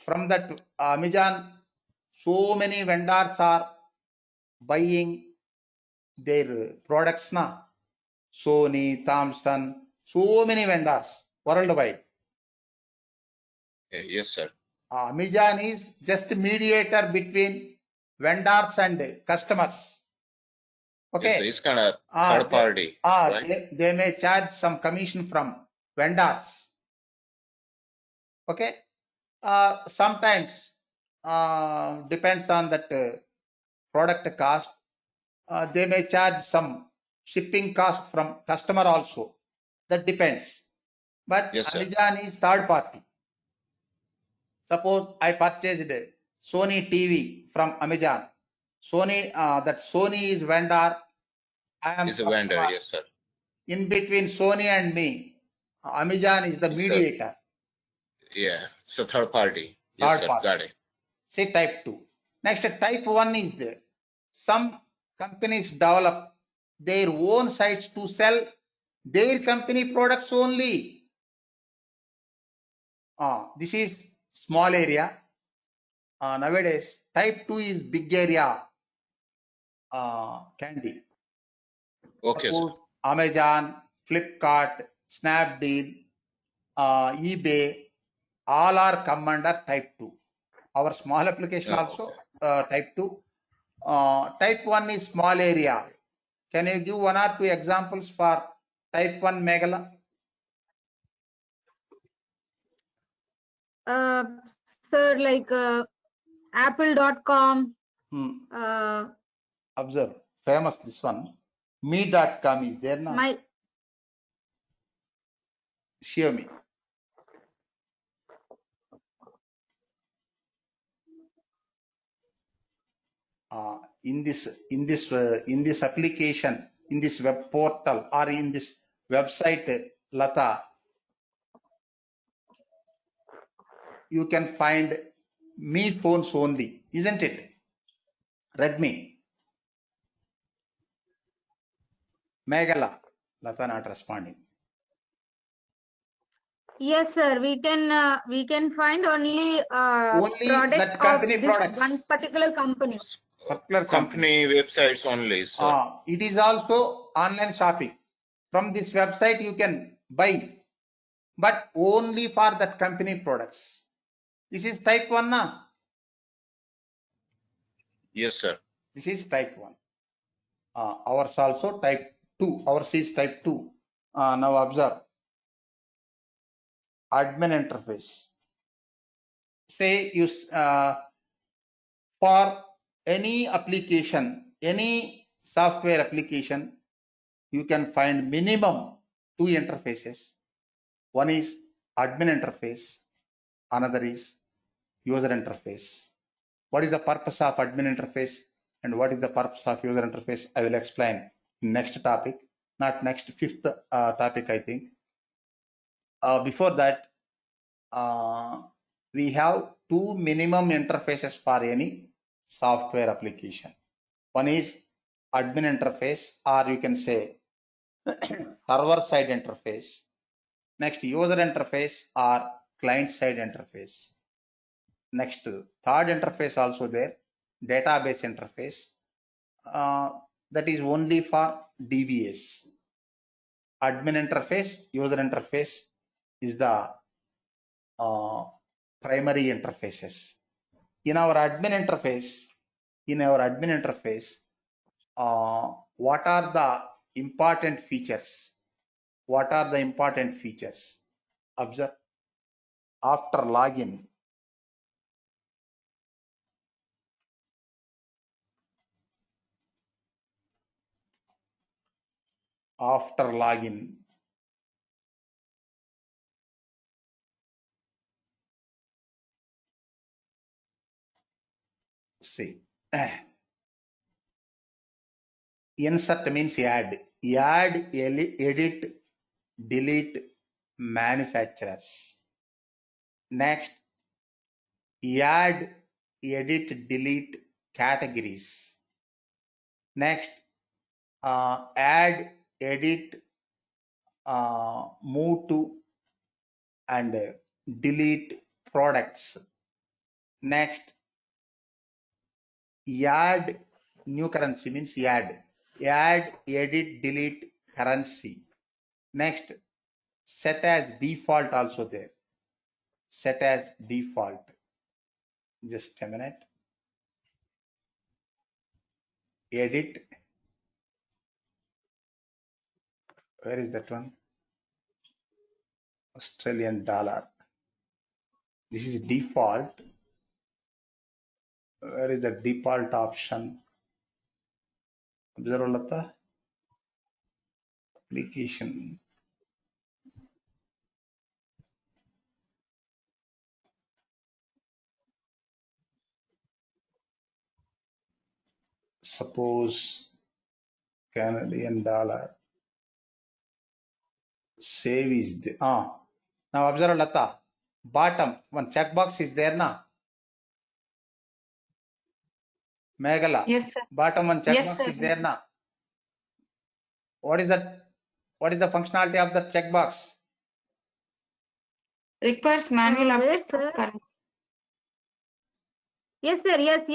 From that Amazon, so many vendors are buying their products now. Sony, Thomson, so many vendors worldwide. Yes, sir. Amazon is just mediator between vendors and customers. Okay. It's kind of third party. Right? They may charge some commission from vendors. Okay. Sometimes depends on that product cost. They may charge some shipping cost from customer also. That depends. But Yes, sir. Amazon is third party. Suppose I purchased Sony TV from Amazon. Sony, that Sony is vendor. I am It's a vendor. Yes, sir. In between Sony and me, Amazon is the mediator. Yeah, it's a third party. Yes, sir. Got it. Say type 2. Next, type 1 is there. Some companies develop their own sites to sell their company products only. This is small area. Nowadays, type 2 is big area. Candy. Okay, Suppose sir. Amazon, Flipkart, Snapdeal, eBay, all are come under type 2. Our small application also type 2. Type 1 is small area. Can you give 1 or 2 examples for type 1, Meghala? Sir, like apple.com. Observe, famous this one. Me.com is there now. Xiaomi. In this application, in this web portal or in this website, Lata, you can find Mi phones only, isn't it? Redmi. Meghala. Lata not responding. Yes, sir. We can find only Only product that company of this products. one particular company. Particular Company websites only, sir. It is also online shopping. From this website you can buy, but only for that company products. This is type 1 na? Yes, sir. This is type 1. Ours also type 2. Ours is type 2. Now observe. Admin interface. Say you for any application, any software application, you can find minimum 2 interfaces. One is admin interface, another is user interface. What is the purpose of admin interface and what is the purpose of user interface? I will explain in next topic, not next, fifth topic, I think. Before that, we have 2 minimum interfaces for any software application. One is admin interface, or you can say server side interface. Next, user interface or client side interface. Next, third interface also there, database interface. That is only for DBAs. Admin interface, user interface is the primary interfaces. In our admin interface, what are the important features? What are the important features? Observe. After login, see, insert means add, edit, delete manufacturers. Next, add, edit, delete categories. Next, add, edit, move to and delete products. Next, add new currency means add, edit, delete currency. Next, set as default also there. Set as default. Just a minute. Edit. Where is that one? Australian dollar. This is default. Where is the default option? Observe Lata. Application. Suppose Canadian dollar. Save is the now observe Lata. Bottom one checkbox is there now. Meghala. Yes, sir. Bottom one Yes, checkbox sir. is there now. What is that? What is the functionality of that checkbox? Requires manual Where, update sir? of currency. Yes, sir. Yes.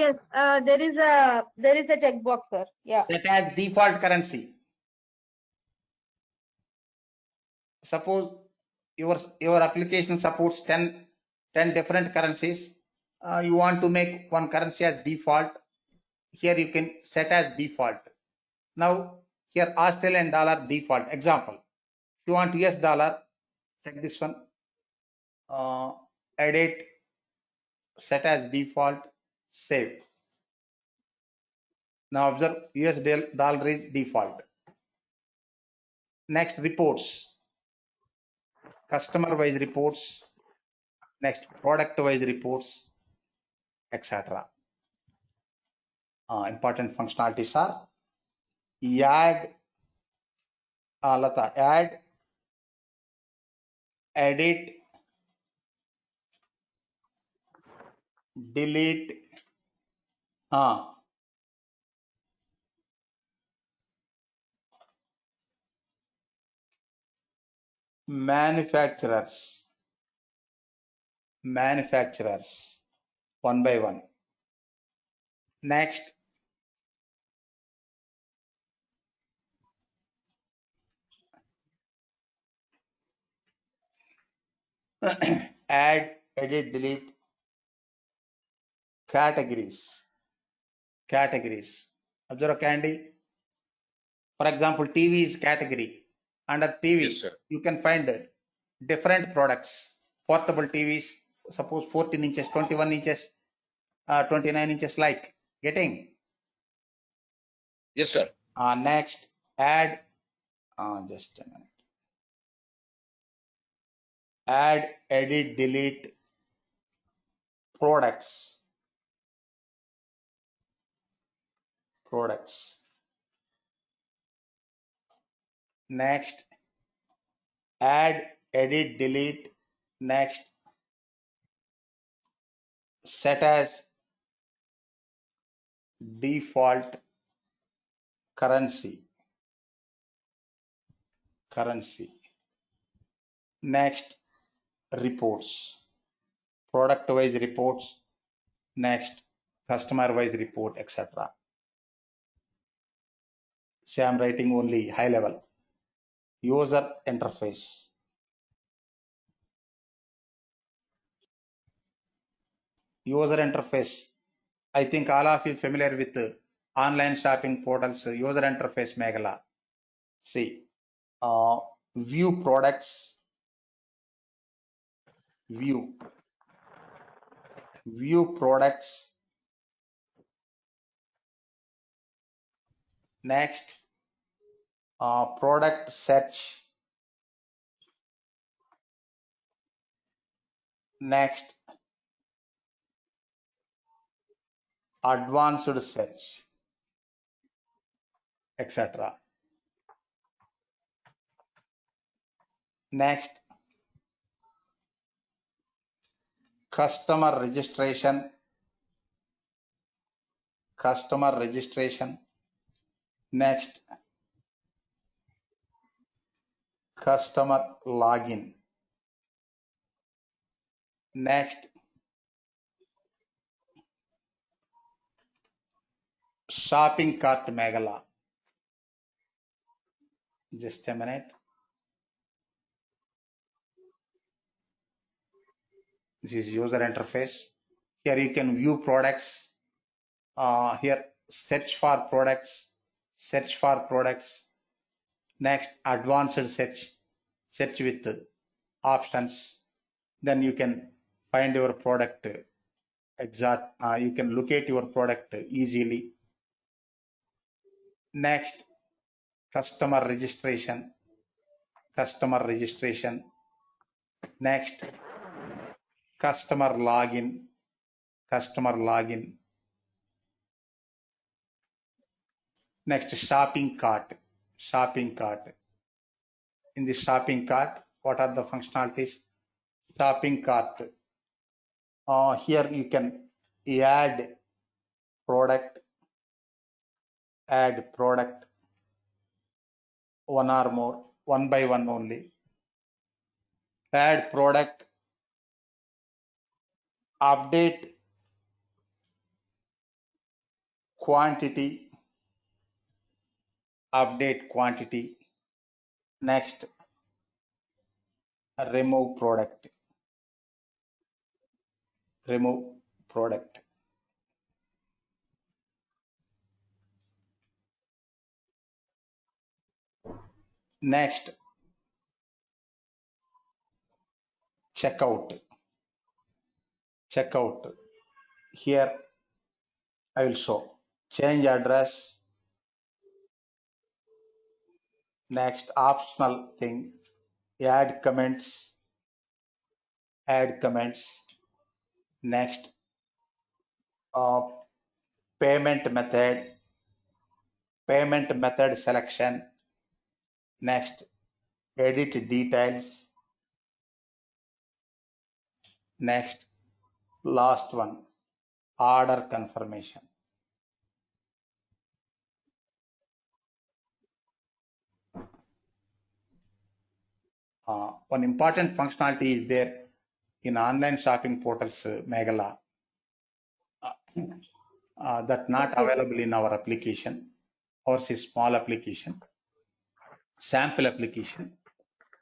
There is a checkbox, sir. Yeah. Set as default currency. Suppose your application supports 10 different currencies. You want to make one currency as default. Here you can set as default. Now here Australian dollar default. Example. If you want US dollar, check this one. Edit, set as default, save. Now observe US dollar is default. Next, reports. Customer wise reports. Next, product wise reports, etc. Important functionalities are add, Lata, add, edit, delete manufacturers one by one. Next, add, edit, delete categories. Observe Candy. For example, TV is category. Under TV, Yes, sir. you can find different products. Portable TVs, suppose 14 inches, 21 inches, 29 inches, like getting. Yes, sir. Next, add, just a minute. Add, edit, delete products. Next, add, edit, delete. Next, set as default currency. Next, reports, product wise reports. Next, customer wise report, etc. Say I'm writing only high level. User interface. I think all of you familiar with online shopping portals, user interface Megala. See, view products, view products. Next, product search. Next, advanced search, etc. Next, customer registration. Next, customer login. Next, shopping cart Megala. Just a minute. This is user interface. Here you can view products. Here search for products. Next, advanced search with options. Then you can find your product exact. You can locate your product easily. Next, customer registration. Next, customer login. Next, shopping cart. In the shopping cart, what are the functionalities? Shopping cart. Here you can add product, one or more, one by one only. Add product, update quantity. Next, remove product. Next, checkout. Here I will show change address. Next, optional thing, add comments. Next, payment method selection. Next, edit details. Next, last one, order confirmation. One important functionality is there in online shopping portals, Meghala, that not available in our application. Ours is small application, sample application.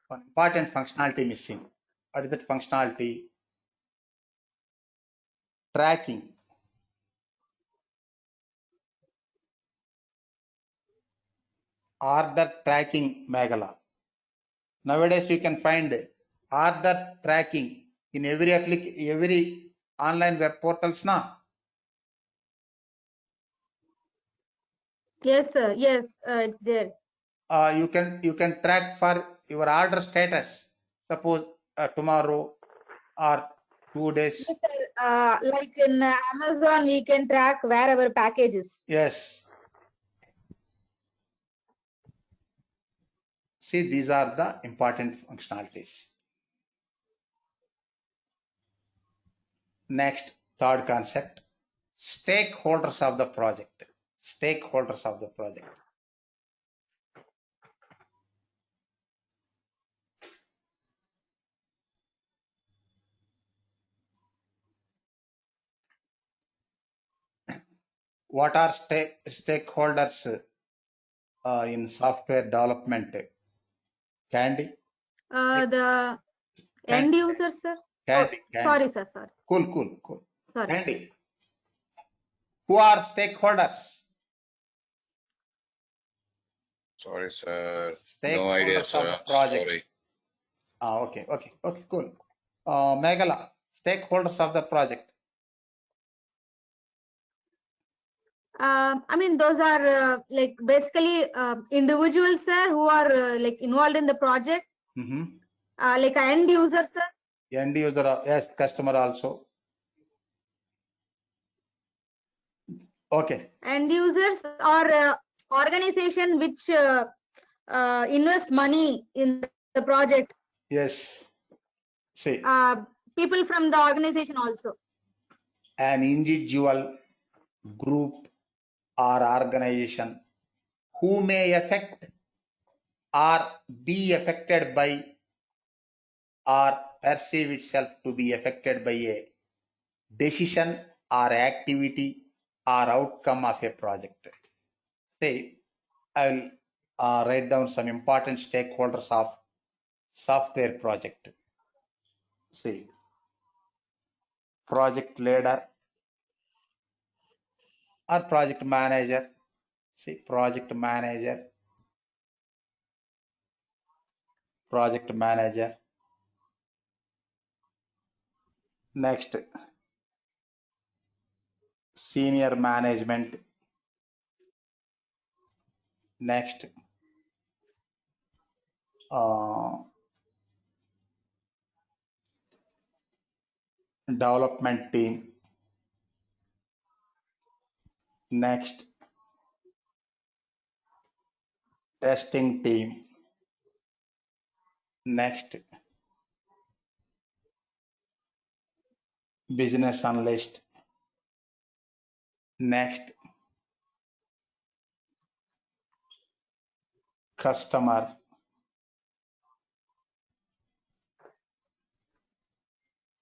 One important functionality missing. What is that functionality? Tracking. Order tracking, Meghala. Nowadays you can find order tracking in every online web portals now. Yes, sir. Yes, it's there. You can track for your order status. Suppose tomorrow or 2 days. Yes, sir. Like in Amazon, we can track where our package is. Yes. See, these are the important functionalities. Next, third concept, stakeholders of the project. Stakeholders of the project. What are stakeholders in software development? Candy? The end user, sir. Candy. Sorry, sir. Sorry. Cool. Sorry. Candy. Who are stakeholders? Sorry, sir. No Stakeholders idea, of sir. the I'm project. sorry. Okay, cool. Meghala, stakeholders of the project. I mean, those are like basically individuals, sir, who are like involved in the project. Like an end user, sir. End user, yes, customer also. Okay. End users or organization which invest money in the project. Yes. See. People from the organization also. An individual, group, or organization who may affect or be affected by or perceive itself to be affected by a decision or activity or outcome of a project. Say, I will write down some important stakeholders of software project. See, project leader or project manager. See, project manager. Next, senior management. Next, development team. Next, testing team. Next, business analyst. Next, customer.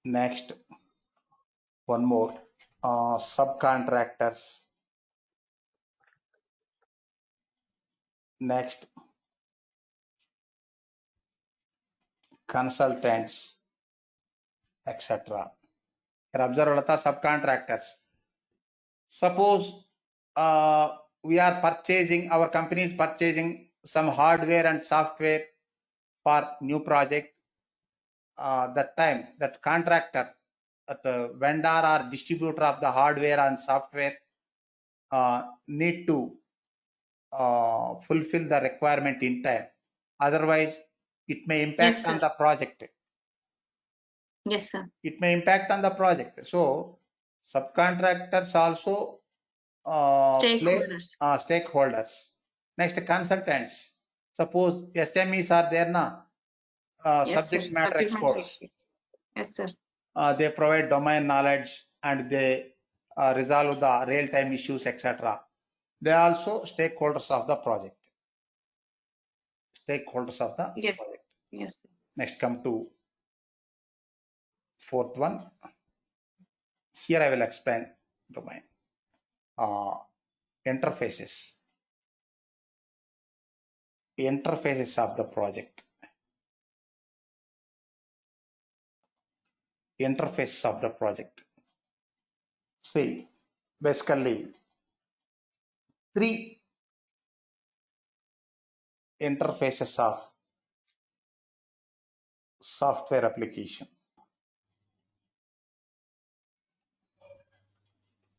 Next, one more, subcontractors. Next, consultants, etc. Observe subcontractors. Suppose we are purchasing, our company is purchasing some hardware and software for new project. That time, that contractor, that vendor or distributor of the hardware and software need to fulfill the requirement in time. Otherwise, it may impact on the project. Yes, sir. It may impact on the project. So, subcontractors also Stakeholders. Stakeholders. Next, consultants. Suppose SMEs are there now. Yes, Subject sir. matter experts. Yes, sir. They provide domain knowledge and they resolve the real-time issues, etc. They are also stakeholders of the project. Stakeholders of the Yes. project. Yes. Next, come to fourth one. Here I will explain domain. Interfaces. Interfaces of the project. Interfaces of the project. See, basically, three interfaces of software application.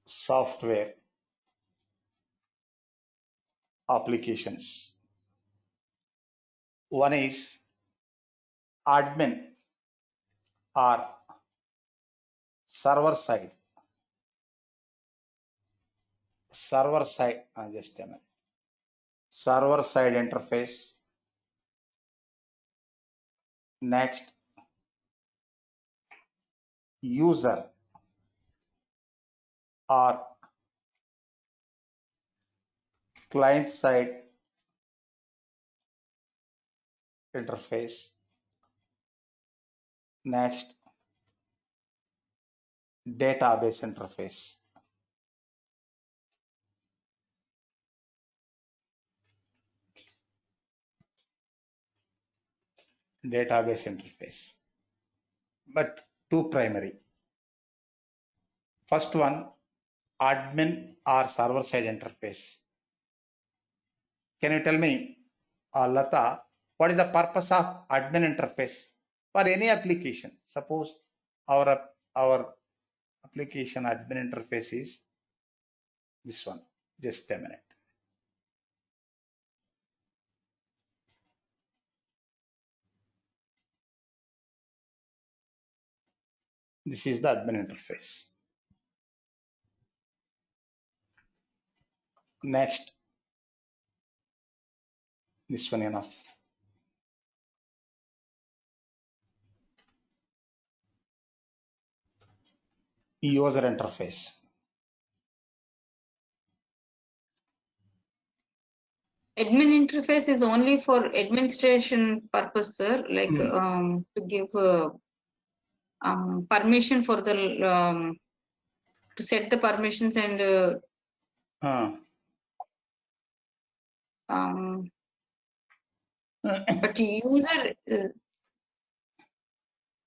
Software applications. One is admin or server side. Server side, just a minute. Server side interface. Next, user or client side interface. Next, database interface. Database interface. But two primary. First one, admin or server side interface. Can you tell me, Lata, what is the purpose of admin interface for any application? Suppose our application admin interface is this one. Just a minute. This is the admin interface. Next, this one enough. User interface. Admin interface is only for administration purpose, sir. Like to give permission for the to set the permissions and but user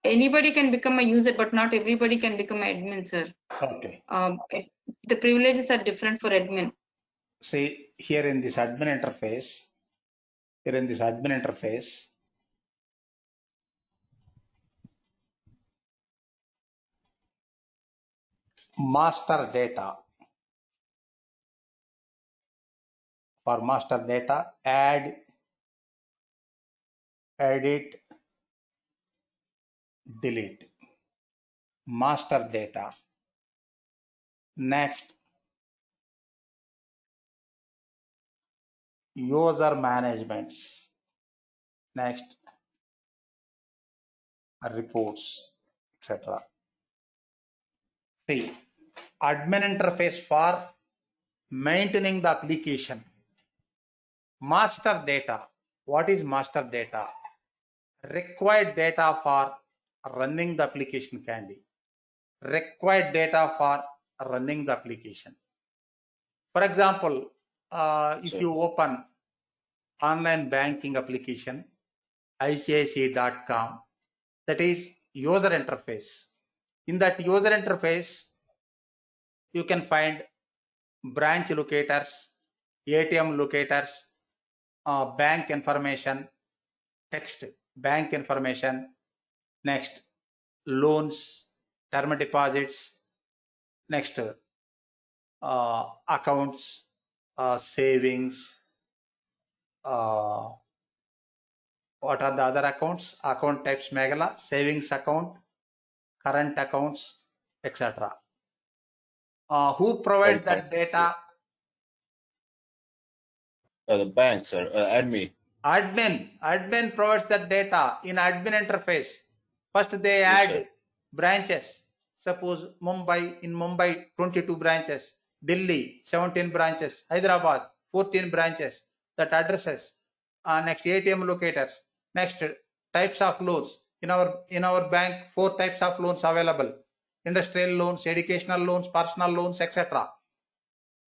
anybody can become a user, but not everybody can become an admin, sir. Okay. The privileges are different for admin. See, here in this admin interface, master data. For master data, add, edit, delete. Master data. Next, user management. Next, reports, etc. See, admin interface for maintaining the application. Master data. What is master data? Required data for running the application Candy. Required data for running the application. For example, if you open online banking application, ICICI.com, that is user interface. In that user interface, you can find branch locators, ATM locators, bank information, text bank information, next loans, term deposits, next accounts, savings, what are the other accounts? Account types Megala, savings account, current accounts, etc. Who provides that data? The banks or admin. Admin provides that data in admin interface. First they add branches. Suppose in Mumbai, 22 branches, Delhi, 17 branches, Hyderabad, 14 branches, that addresses, next ATM locators, next types of loans. In our bank, 4 types of loans available: industrial loans, educational loans, personal loans, etc.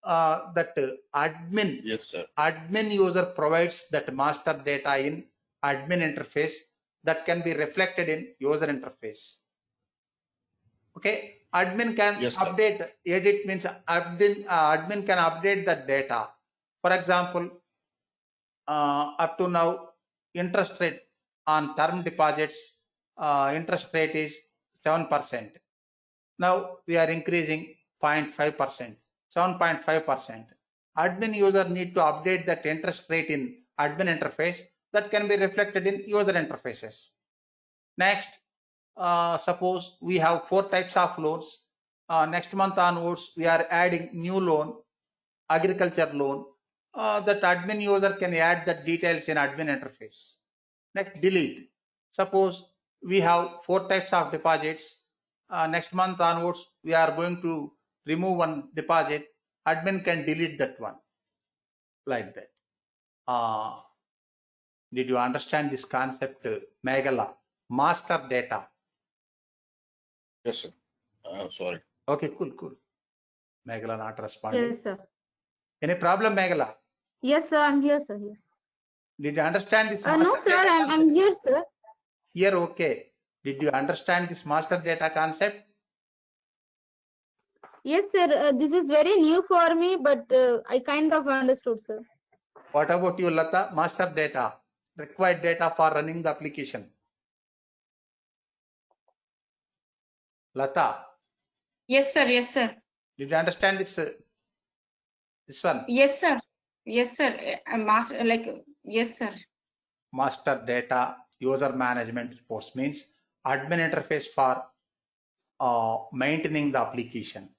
That admin, Yes, sir. Admin user provides that master data in admin interface that can be reflected in user interface. Okay, admin can update, edit means admin can update the data. For example, up to now, interest rate on term deposits, interest rate is 7%. Now we are increasing 0.5%, 7.5%. Admin user need to update that interest rate in admin interface that can be reflected in user interfaces. Next, suppose we have 4 types of loans. Next month onwards, we are adding new loan, agriculture loan. That admin user can add the details in admin interface. Next, delete. Suppose we have 4 types of deposits. Next month onwards, we are going to remove one deposit. Admin can delete that one, like that. Did you understand this concept, Meghala? Master data. Yes, sir. Sorry. Okay, cool. Meghala not responding. Yes, sir. Any problem, Meghala? Yes, sir. I'm here, sir. Yes. Did you understand this? No, sir. I'm here, sir. Here, okay. Did you understand this master data concept? Yes, sir. This is very new for me, but I kind of understood, sir. What about you, Lata? Master data, required data for running the application. Lata. Yes, sir. Yes, sir. Did you understand this one? Yes, sir. Yes, sir. Yes, sir. Master data user management reports means admin interface for maintaining the application.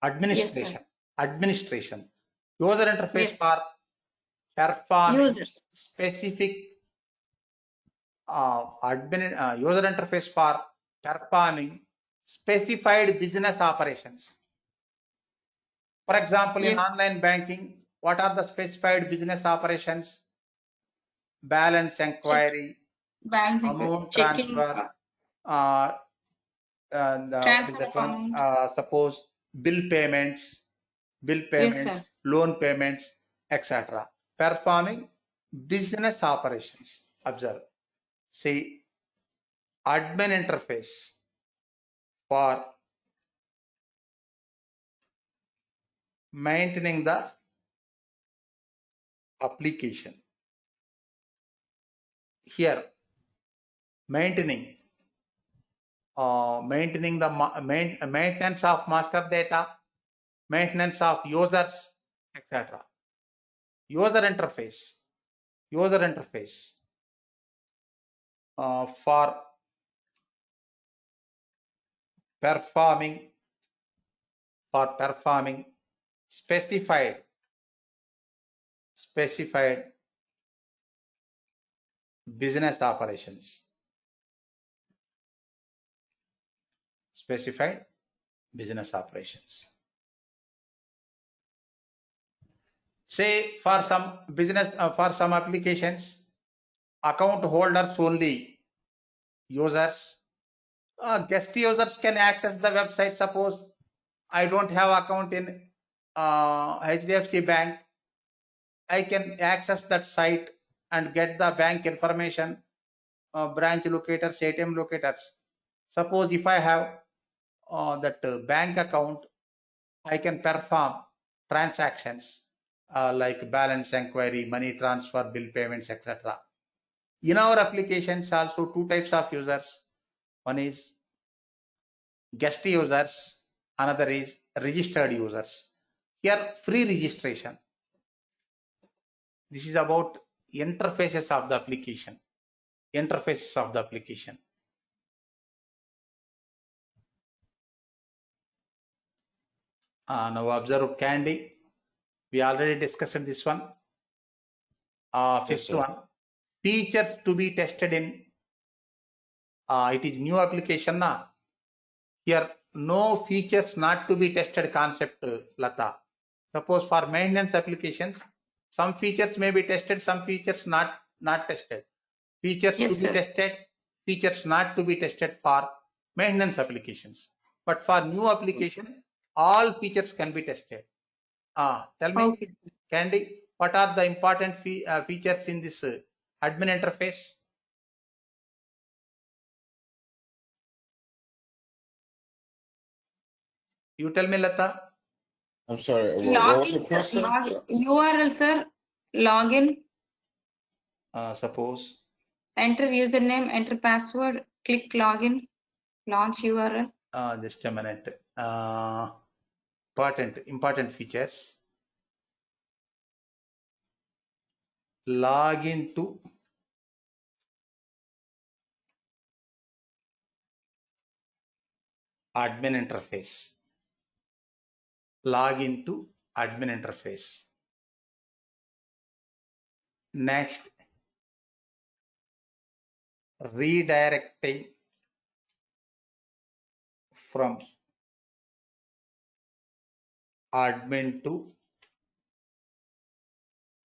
Administration. Yes, administration. User interface Yes. for performing Users. specific user interface for performing specified business operations. For example, in Yes. online banking, what are the specified business operations? Balance inquiry, Banks amount checking, transfer, and what is transfer that of one? amount. Suppose bill payments, Yes, loan payments, etc. Performing business operations. Observe. See, admin interface for maintaining the application. Here, maintaining the maintenance of master data, maintenance of users, etc. User interface for performing specified business operations. Specified business operations. Say for some business, for some applications, account holders only users, guest users can access the website. Suppose I don't have account in HDFC Bank, I can access that site and get the bank information, branch locators, ATM locators. Suppose if I have that bank account, I can perform transactions like balance inquiry, money transfer, bill payments, etc. In our applications also 2 types of users. One is guest users, another is registered users. Here free registration. This is about interfaces of the application. Now observe Candy. We already discussed this one. Fifth one, features to be tested in. It is new application now. Here no features not to be tested concept, Lata. Suppose for maintenance applications, some features may be tested, some features not tested. Features Yes, to be sir. tested, features not to be tested for maintenance applications. But for new application, all features can be tested. Tell me, Okay, sir. Candy, what are the important features in this admin interface? You tell me, Lata. I'm sorry, what was the Login, sir. question? URL, sir. Login. Suppose. Enter username, enter password, click login, launch URL. Just a minute. Important features. Log into admin interface. Log into admin interface. Next, redirecting from admin to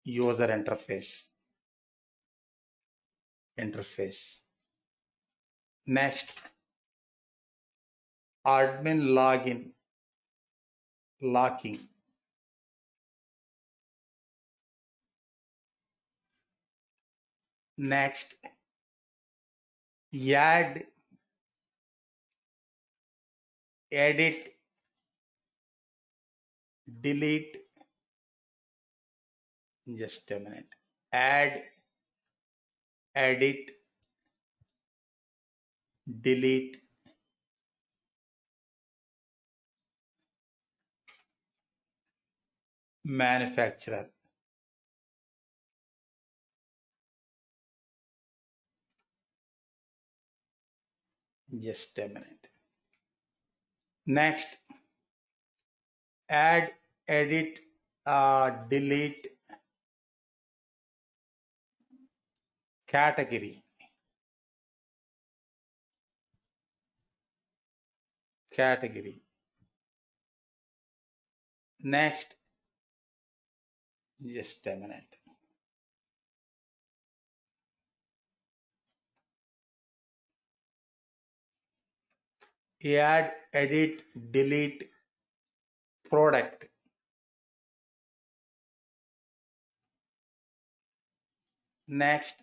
user interface. Next, admin login, locking. Next, add, edit, delete. Just a minute. Add, edit, delete, manufacturer. Just a minute. Next, add, edit, delete, category. Next, just a minute. Add, edit, delete, product. Next,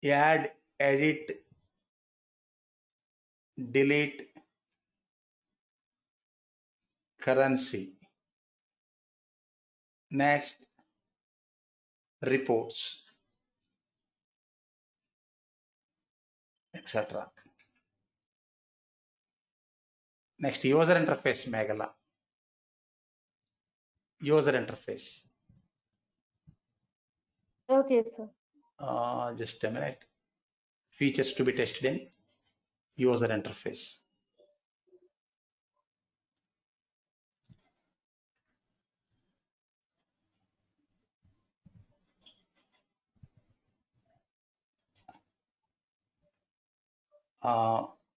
add, edit, delete, currency. Next, reports, etc. Next, user interface, Meghala. User interface. Okay, sir. Just a minute. Features to be tested in user interface.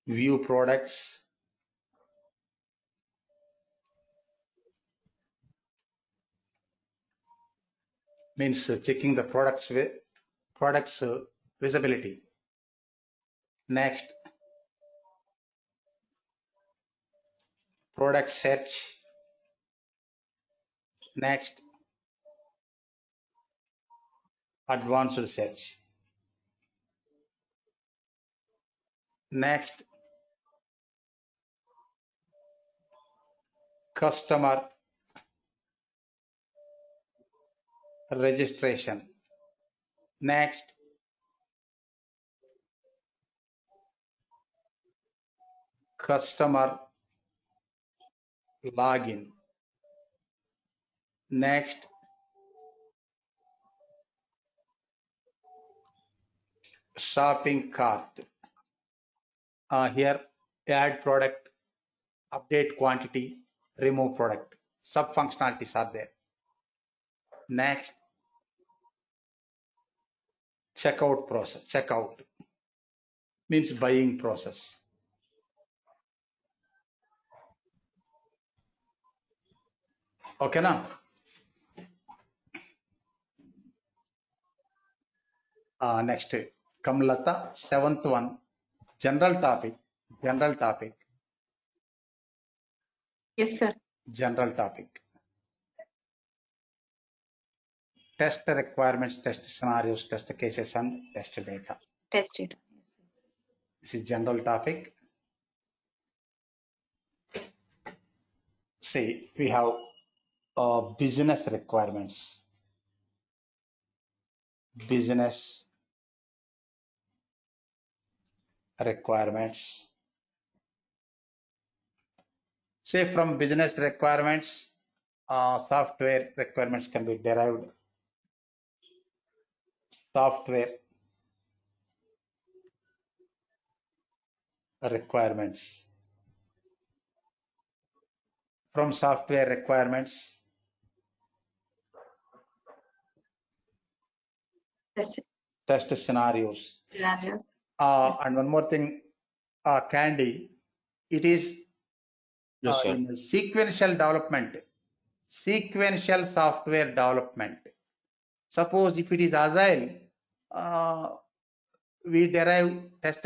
View products. Means checking the products visibility. Next, product search. Next, advanced search. Next, customer registration. Next, customer login. Next, shopping cart. Here, add product, update quantity, remove product. Sub functionalities are there. Next, checkout process. Checkout means buying process. Okay, now. Next, Kamlata, 7th one, general topic. Yes, sir. General topic. Test requirements, test scenarios, test cases, and test data. Test data. This is general topic. See, we have business requirements. Business requirements. Say from business requirements, software requirements can be derived. Software requirements. From software requirements, test scenarios. And one more thing, Candy, it is Yes, sir. in sequential development, sequential software development. Suppose if it is agile, we derive test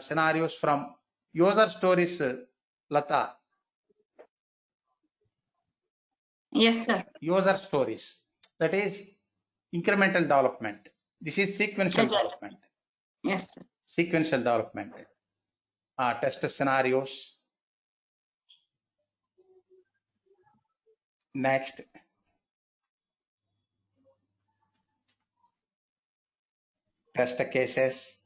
scenarios from user stories, Lata. Yes, sir. User stories. That is incremental development. This is sequential development. Yes, sir. Sequential development. Test scenarios. Next. Test cases.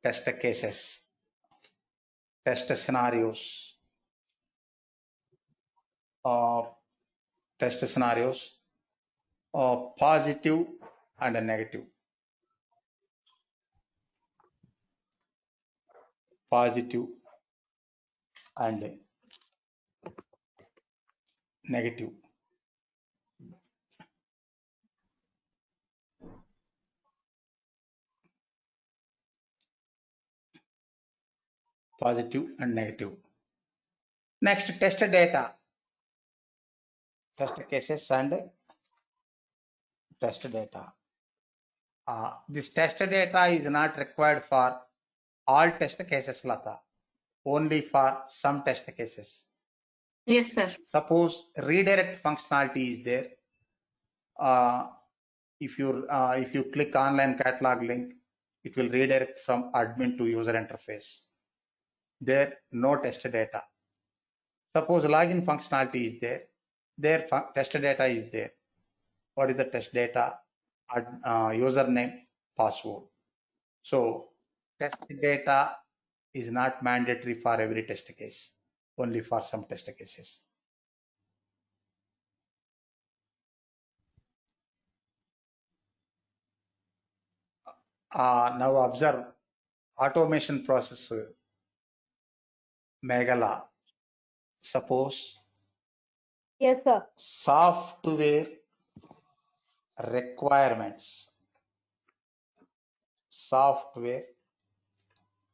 Test cases. Test scenarios. Test scenarios. Positive and negative. Positive and negative. Positive and negative. Next, test data. Test cases and test data. This test data is not required for all test cases, Lata. Only for some test cases. Yes, sir. Suppose redirect functionality is there. If you click online catalog link, it will redirect from admin to user interface. There, no test data. Suppose login functionality is there. There, test data is there. What is the test data? Username, password. So test data is not mandatory for every test case, only for some test cases. Now observe automation process, Meghala. Suppose. Yes, sir. Software requirements. Software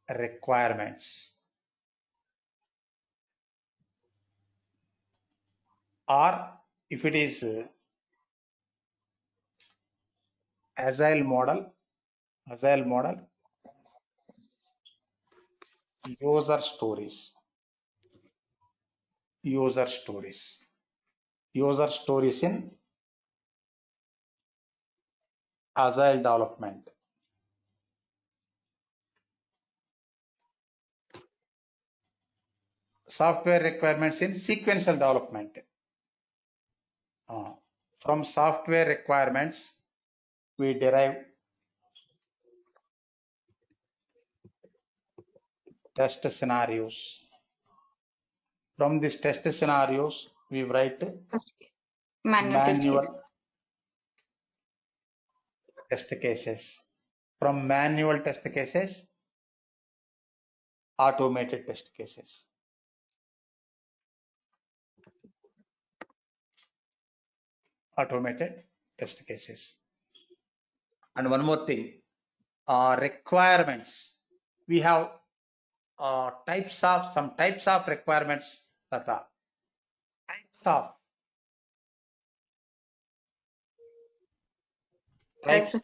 requirements. Or if it is agile model, user stories in agile development. Software requirements in sequential development. From software requirements, we derive test scenarios. From these test scenarios, we write manual test cases. From manual test cases, automated test cases. Automated test cases. And one more thing, requirements. We have some types of requirements Lata. Types of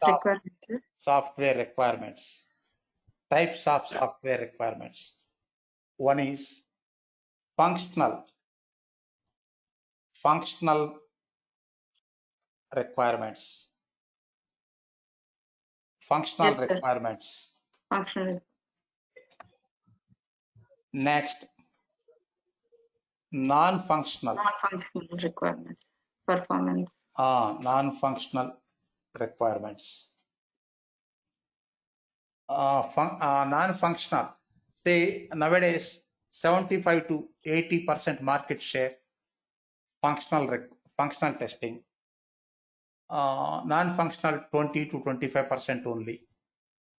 requirements, sir. software requirements. Types of software requirements. One is functional requirements. Functional Yes, sir. requirements. Functional. Next, non-functional. Non-functional requirements. Performance. Non-functional requirements. Non-functional. Say nowadays 75 to 80% market share functional testing. Non-functional 20 to 25% only.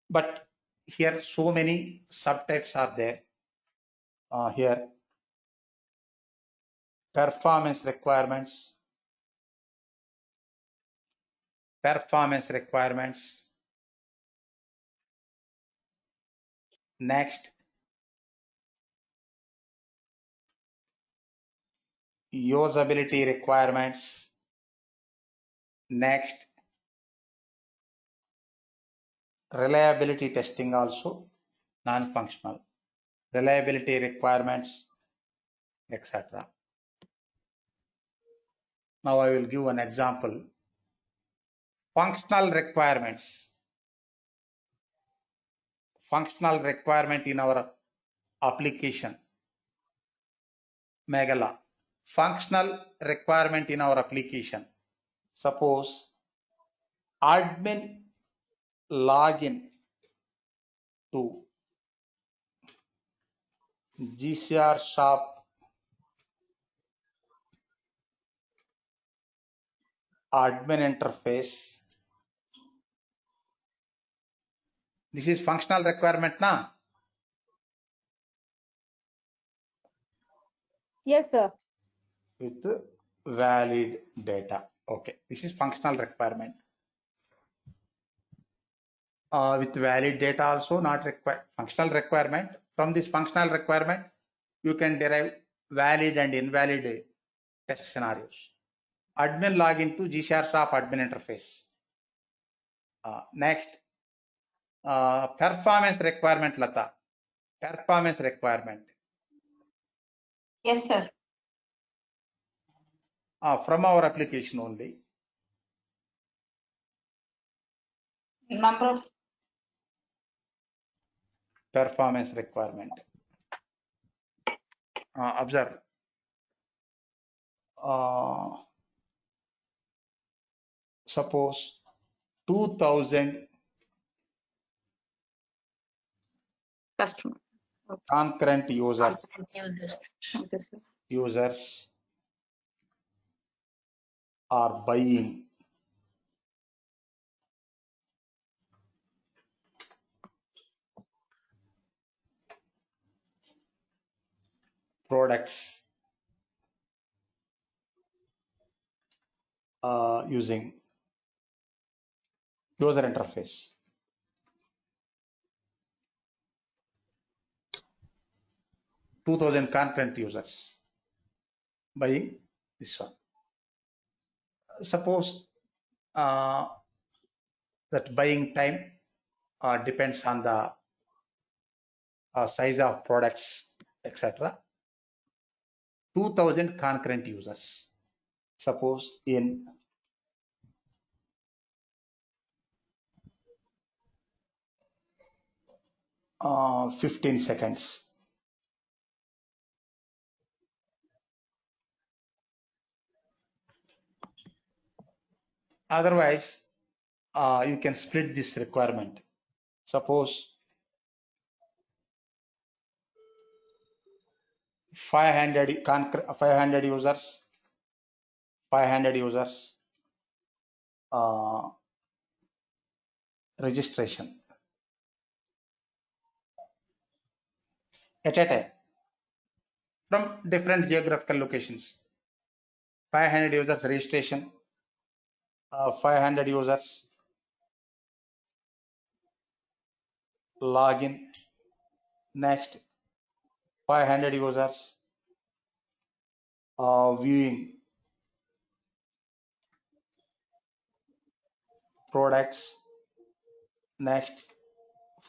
But here so many subtypes are there. Here performance requirements. Next, usability requirements. Next, reliability testing also non-functional. Reliability requirements, etc. Now I will give an example. Functional requirements. Functional requirement in our application. Megala. Functional requirement in our application. Suppose admin login to GCR shop admin interface. This is functional requirement now. Yes, sir. With valid data. Okay, this is functional requirement. With valid data also not required. Functional requirement. From this functional requirement, you can derive valid and invalid test scenarios. Admin login to GCR shop admin interface. Next, performance requirement, Lata. Performance requirement. Yes, sir. From our application only. Number of Performance requirement. Observe. Suppose 2000 customer. concurrent users. Okay, sir. Users are buying products using user interface. (2000) concurrent users buying this one. Suppose that buying time depends on the size of products, etc. 2000 concurrent users. Suppose in 15 seconds. Otherwise, you can split this requirement. Suppose 500 users, 500 users registration at a time from different geographical locations. 500 users registration, 500 users login. Next, 500 users viewing products. Next,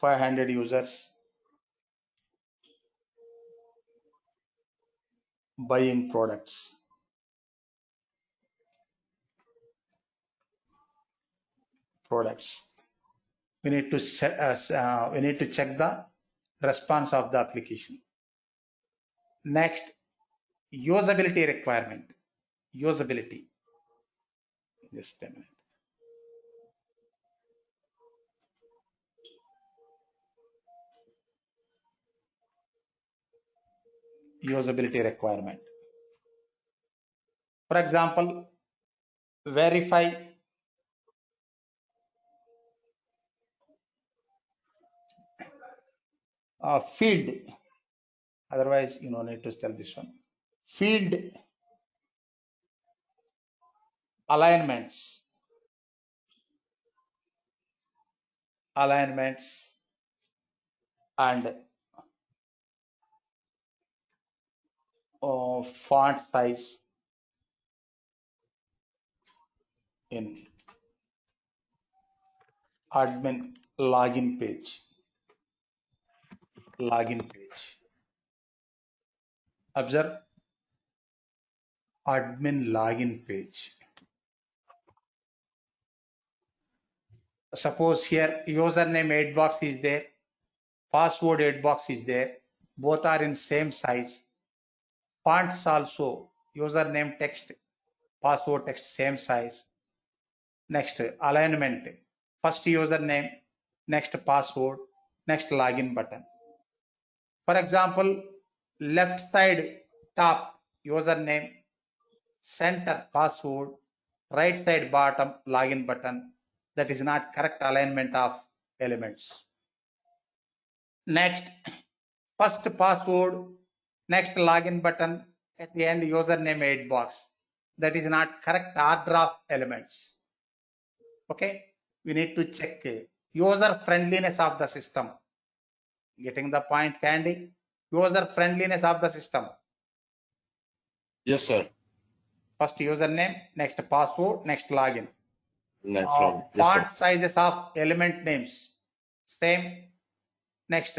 500 users, buying products. We need to check the response of the application. Next, usability requirement. Usability. Just a minute. Usability requirement. For example, verify field. Otherwise, you know, need to tell this one. Field alignments. And font size in admin login page. Observe admin login page. Suppose here username 8 box is there, password 8 box is there, both are in same size. Fonts also, username text, password text same size. Next, alignment, first username, next password, next login button. For example, left side top username, center password, right side bottom login button. That is not correct alignment of elements. Next, first password, next login button, at the end username 8 box. That is not correct order of elements. Okay, we need to check user friendliness of the system. Getting the point, Candy? User friendliness of the system. Yes, sir. First username, next password, next login. Next one. Yes, Font sir. sizes of element names, same. Next,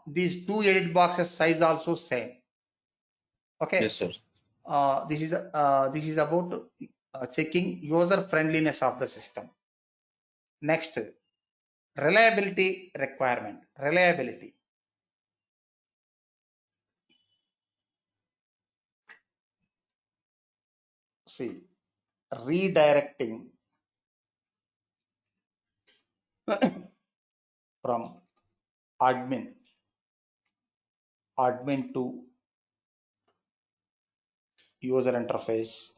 these two edit boxes size also same. Okay. Yes, sir. This is about checking user friendliness of the system. Next, reliability requirement. Reliability. See, redirecting from admin to user interface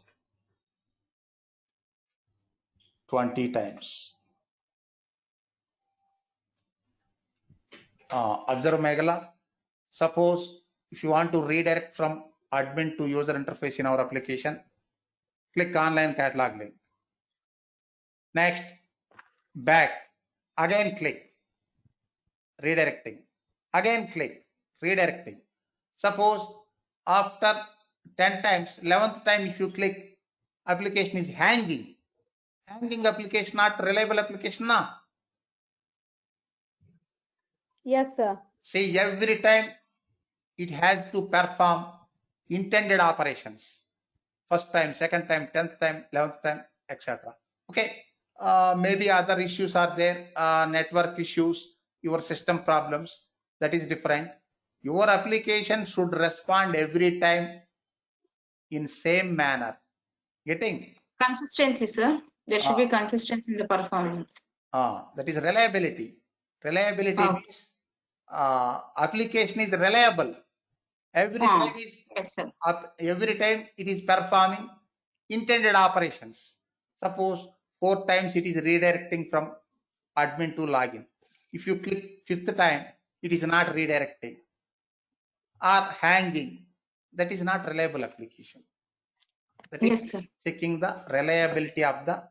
20 times. Observe Meghala. Suppose if you want to redirect from admin to user interface in our application, click online catalog link. Next, back, again click redirecting, again click redirecting. Suppose after 10 times, 11th time if you click, application is hanging application, not reliable application now. Yes, sir. See, every time it has to perform intended operations. First time, second time, 10th time, 11th time, etc. Okay. Maybe other issues are there, network issues, your system problems, that is different. Your application should respond every time in same manner. Getting? Consistency, sir. There should be consistency in the performance. That is reliability. Reliability means application is reliable. Every time is yes, sir. every time it is performing intended operations. Suppose 4 times it is redirecting from admin to login. If you click 5th time, it is not redirecting or hanging. That is not reliable application. That is yes, sir. checking the reliability of the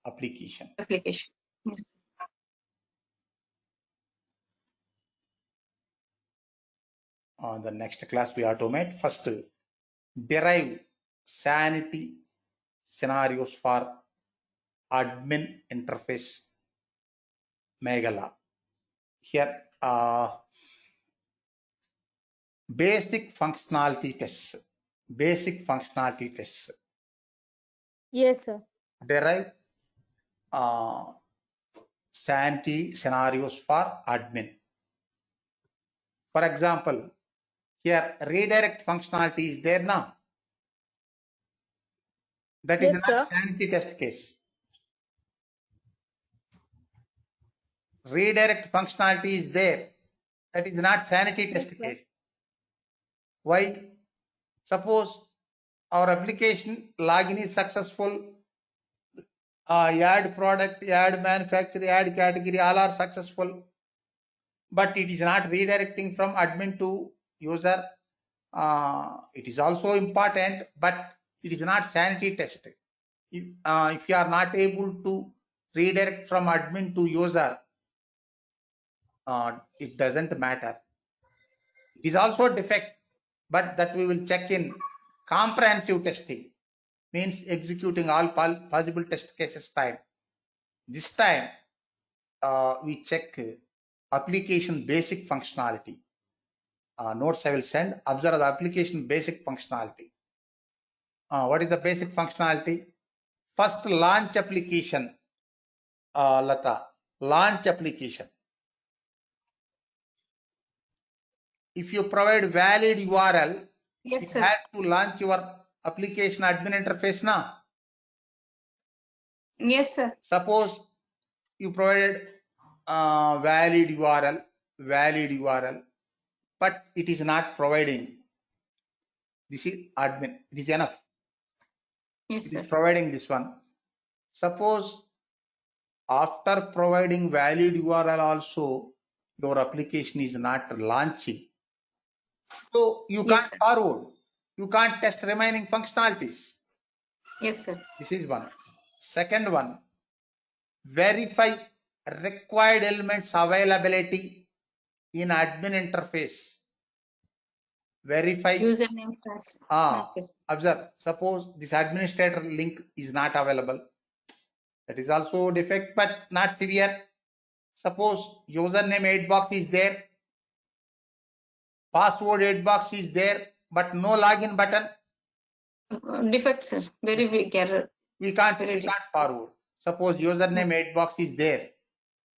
application. Application. Yes. The next class we automate. First, derive sanity scenarios for admin interface Megala. Here, basic functionality tests. Basic functionality tests. Yes, sir. Derive sanity scenarios for admin. For example, here redirect functionality is there now. That is Yes, not sir. sanity test case. Redirect functionality is there. That is not sanity test Yes, sir. case. Why? Suppose our application login is successful, add product, add manufacturer, add category, all are successful, but it is not redirecting from admin to user. It is also important, but it is not sanity test. If you are not able to redirect from admin to user, it doesn't matter. It is also a defect, but that we will check in comprehensive testing, means executing all possible test cases time. This time we check application basic functionality. Notes I will send. Observe the application basic functionality. What is the basic functionality? First, launch application. Lata, launch application. If you provide valid URL, Yes, it sir. has to launch your application admin interface now. Yes, sir. Suppose you provided valid URL, but it is not providing. This is admin. It is enough. Yes, It sir. is providing this one. Suppose after providing valid URL also, your application is not launching. So you Yes, can't sir. forward. You can't test remaining functionalities. Yes, sir. This is one. Second one, verify required elements availability in admin interface. Verify. Username, password. Okay, sir. Observe. Suppose this administrator link is not available. That is also a defect, but not severe. Suppose username 8 box is there, password 8 box is there, but no login button. Defect, sir. Very big error. We can't Very forward. Suppose username 8 box is there,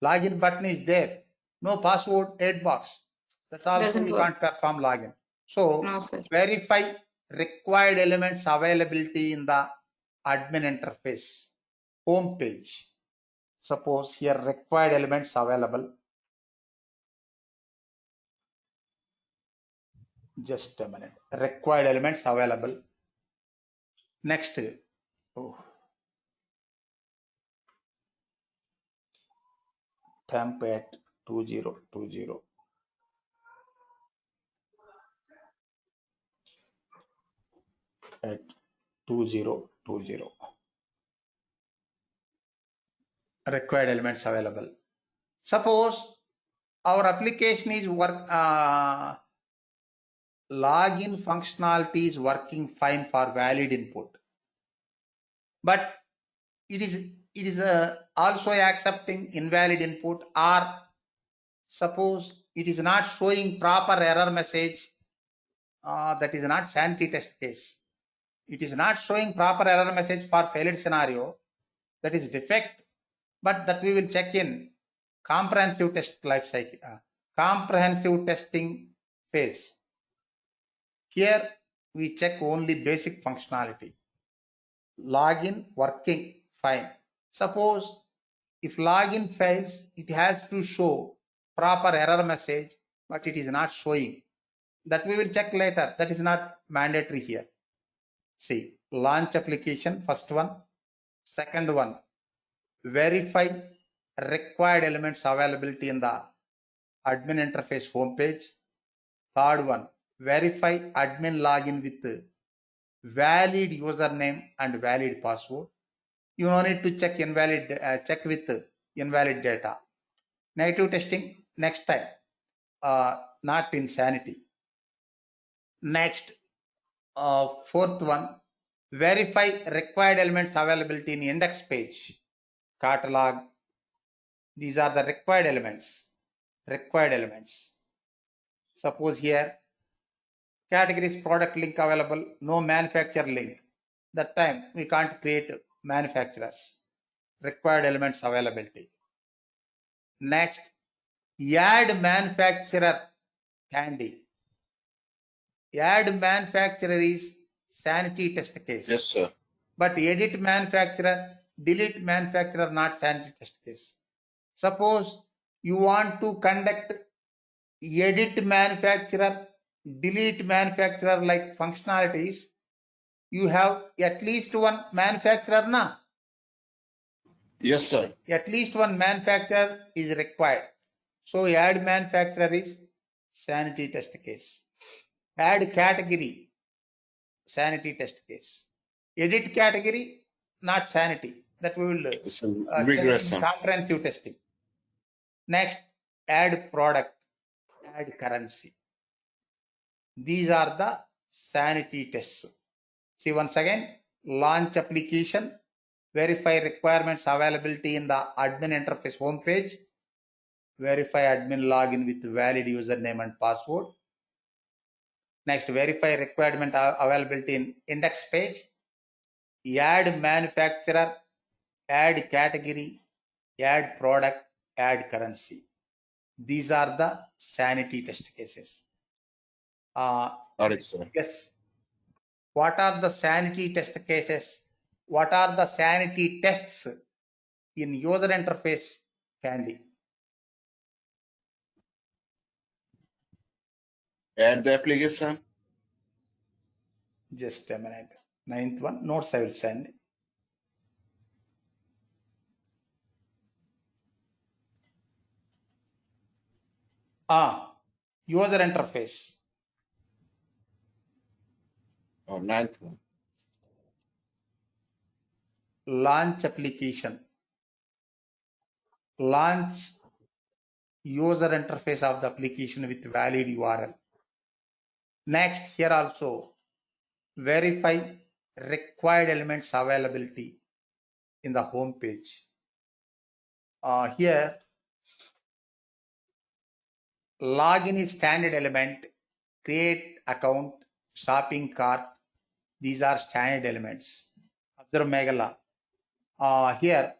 login button is there, no password 8 box. That also Doesn't we work. can't perform login. So No, sir. verify required elements availability in the admin interface home page. Suppose here required elements available. Just a minute. Required elements available. Next. Temp at 2020. At 2020. Required elements available. Suppose our application is login functionality is working fine for valid input, but it is also accepting invalid input, or suppose it is not showing proper error message. That is not sanity test case. It is not showing proper error message for failed scenario. That is defect, but that we will check in comprehensive test life cycle, comprehensive testing phase. Here we check only basic functionality. Login working fine. Suppose if login fails, it has to show proper error message, but it is not showing. That we will check later. That is not mandatory here. See, launch application, first one. Second one, verify required elements availability in the admin interface homepage. Third one, verify admin login with valid username and valid password. You no need to check invalid, check with invalid data. Negative testing next time, not insanity. Next, Fourth one, verify required elements availability in index page, catalog. These are the required elements. Suppose here, categories product link available, no manufacturer link. That time we can't create manufacturers. Required elements availability. Next, add manufacturer candy. Add manufacturer is sanity test case. Yes, sir. But edit manufacturer, delete manufacturer, not sanity test case. Suppose you want to conduct edit manufacturer, delete manufacturer like functionalities, you have at least one manufacturer na? Yes, sir. At least one manufacturer is required. So add manufacturer is sanity test case. Add category, sanity test case. Edit category, not sanity. That we will It's a check in regression. comprehensive testing. Next, add product, add currency. These are the sanity tests. See once again, launch application, verify requirements availability in the admin interface homepage, verify admin login with valid username and password. Next, verify requirement availability in index page, add manufacturer, add category, add product, add currency. These are the sanity test cases. Got it, sir. Yes. What are the sanity test cases? What are the sanity tests in user interface candy? Add the application. Just a minute. Ninth one, notes I will send. User interface. Oh, ninth one. Launch application. Launch user interface of the application with valid URL. Next, here also verify required elements availability in the home page. Here, login is standard element, create account, shopping cart. These are standard elements. Observe Megala. Here,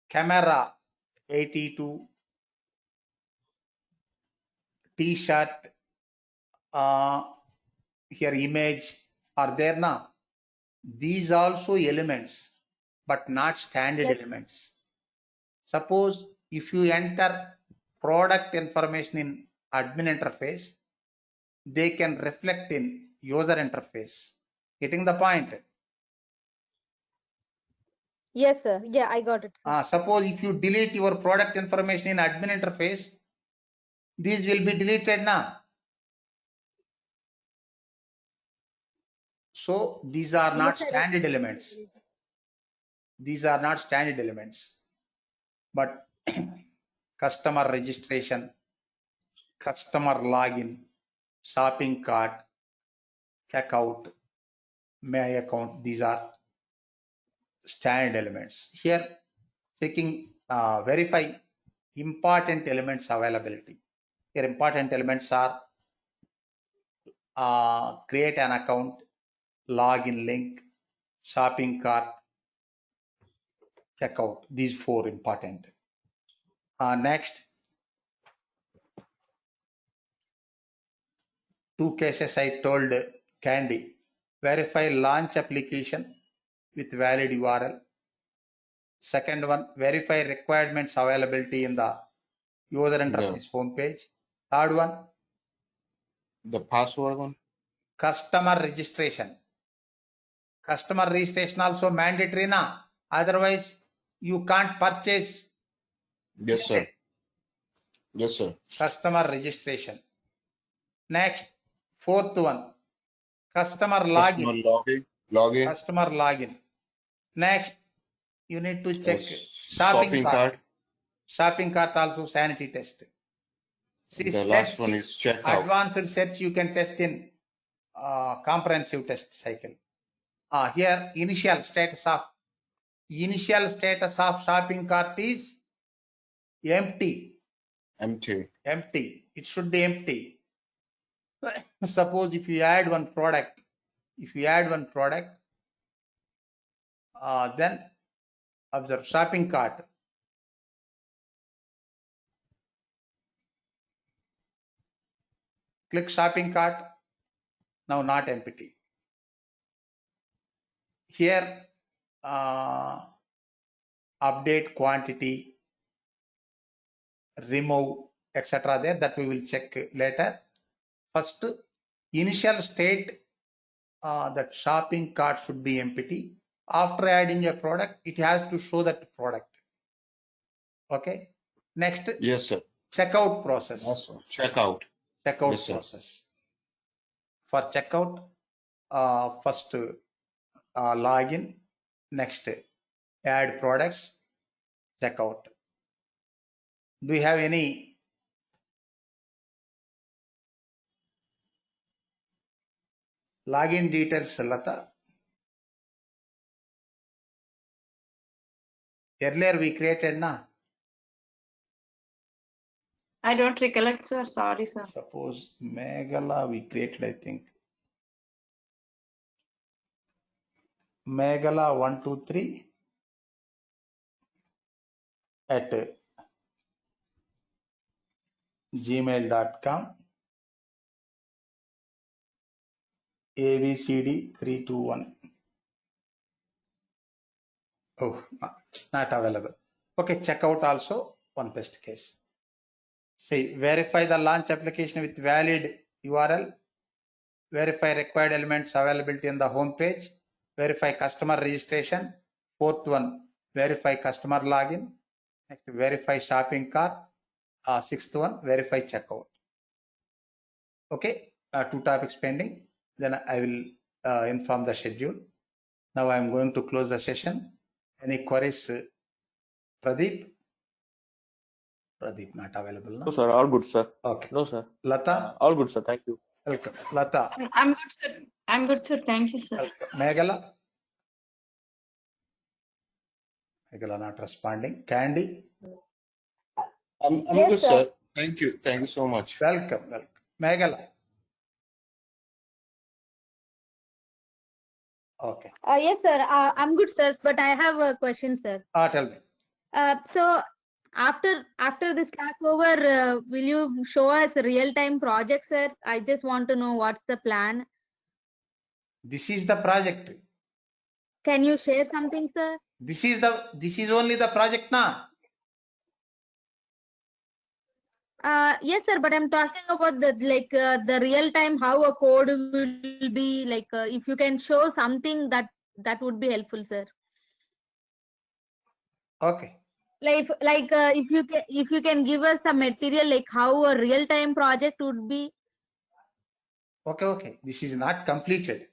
camera 82, t-shirt, here image are there now. These also elements, but not standard elements. Suppose if you enter product information in admin interface, they can reflect in user interface. Getting the point? Yes, sir. Yeah, I got it, sir. Suppose if you delete your product information in admin interface, these will be deleted now. So these are not standard elements. These are not standard elements, but customer registration, customer login, shopping cart, checkout, my account. These are standard elements. Here, checking, verify important elements availability. Here, important elements are create an account, login link, shopping cart, checkout. These four important. Next, two cases I told Candy. Verify launch application with valid URL. Second one, verify requirements availability in the user interface homepage. Third one, the password one. Customer registration. Customer registration also mandatory na. Otherwise, you can't purchase. Yes, sir. Yes, sir. Customer registration. Next, fourth one, customer login. Login. Customer login. Next, you need to check shopping cart. Shopping cart also sanity test. See, the last one is checkout. Advanced search you can test in comprehensive test cycle. Here initial status of shopping cart is empty. Empty. It should be empty. Suppose if you add one product, then observe shopping cart. Click shopping cart. Now not empty. Here update quantity, remove, etc. there, that we will check later. First, initial state that shopping cart should be empty. After adding a product, it has to show that product. Okay. Next. Yes, sir. Checkout process. Yes, sir. Checkout. Yes, Process. For checkout, first login. Next, add products. Checkout. Do you have any login details, Lata? Earlier we created, na? I don't recollect, sir. Sorry, sir. Suppose Meghala we created, I think. Meghala 123 at gmail.com. ABCD 321. Oh, not available. Okay, checkout also one test case. Say verify the launch application with valid URL. Verify required elements availability in the home page. Verify customer registration. Fourth one, verify customer login. Next, verify shopping cart. Sixth one, verify checkout. Okay, 2 topics pending. Then I will inform the schedule. Now I am going to close the session. Any queries, Pradeep? Pradeep not available. No, No, sir. All good, sir. Okay. No, sir. Lata? All good, sir. Thank you. Welcome. Lata? I'm good, sir. I'm good, sir. Thank you, sir. Welcome. Meghala? Meghala not responding. Candy? I'm Yes, good, sir. sir. Thank you. Thank you so much. Welcome. Meghala? Okay. Yes, sir. I'm good, sir. But I have a question, sir. Tell me. So after this class over, will you show us a real-time project, sir? I just want to know what's the plan. This is the project. Can you share something, sir? This is only the project now. Yes, sir. But I'm talking about the real-time, how a code will be like. If you can show something that would be helpful, sir. Okay. If you can give us some material like how a real-time project would be. Okay. This is not completed.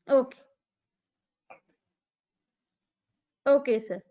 Okay. Okay, sir.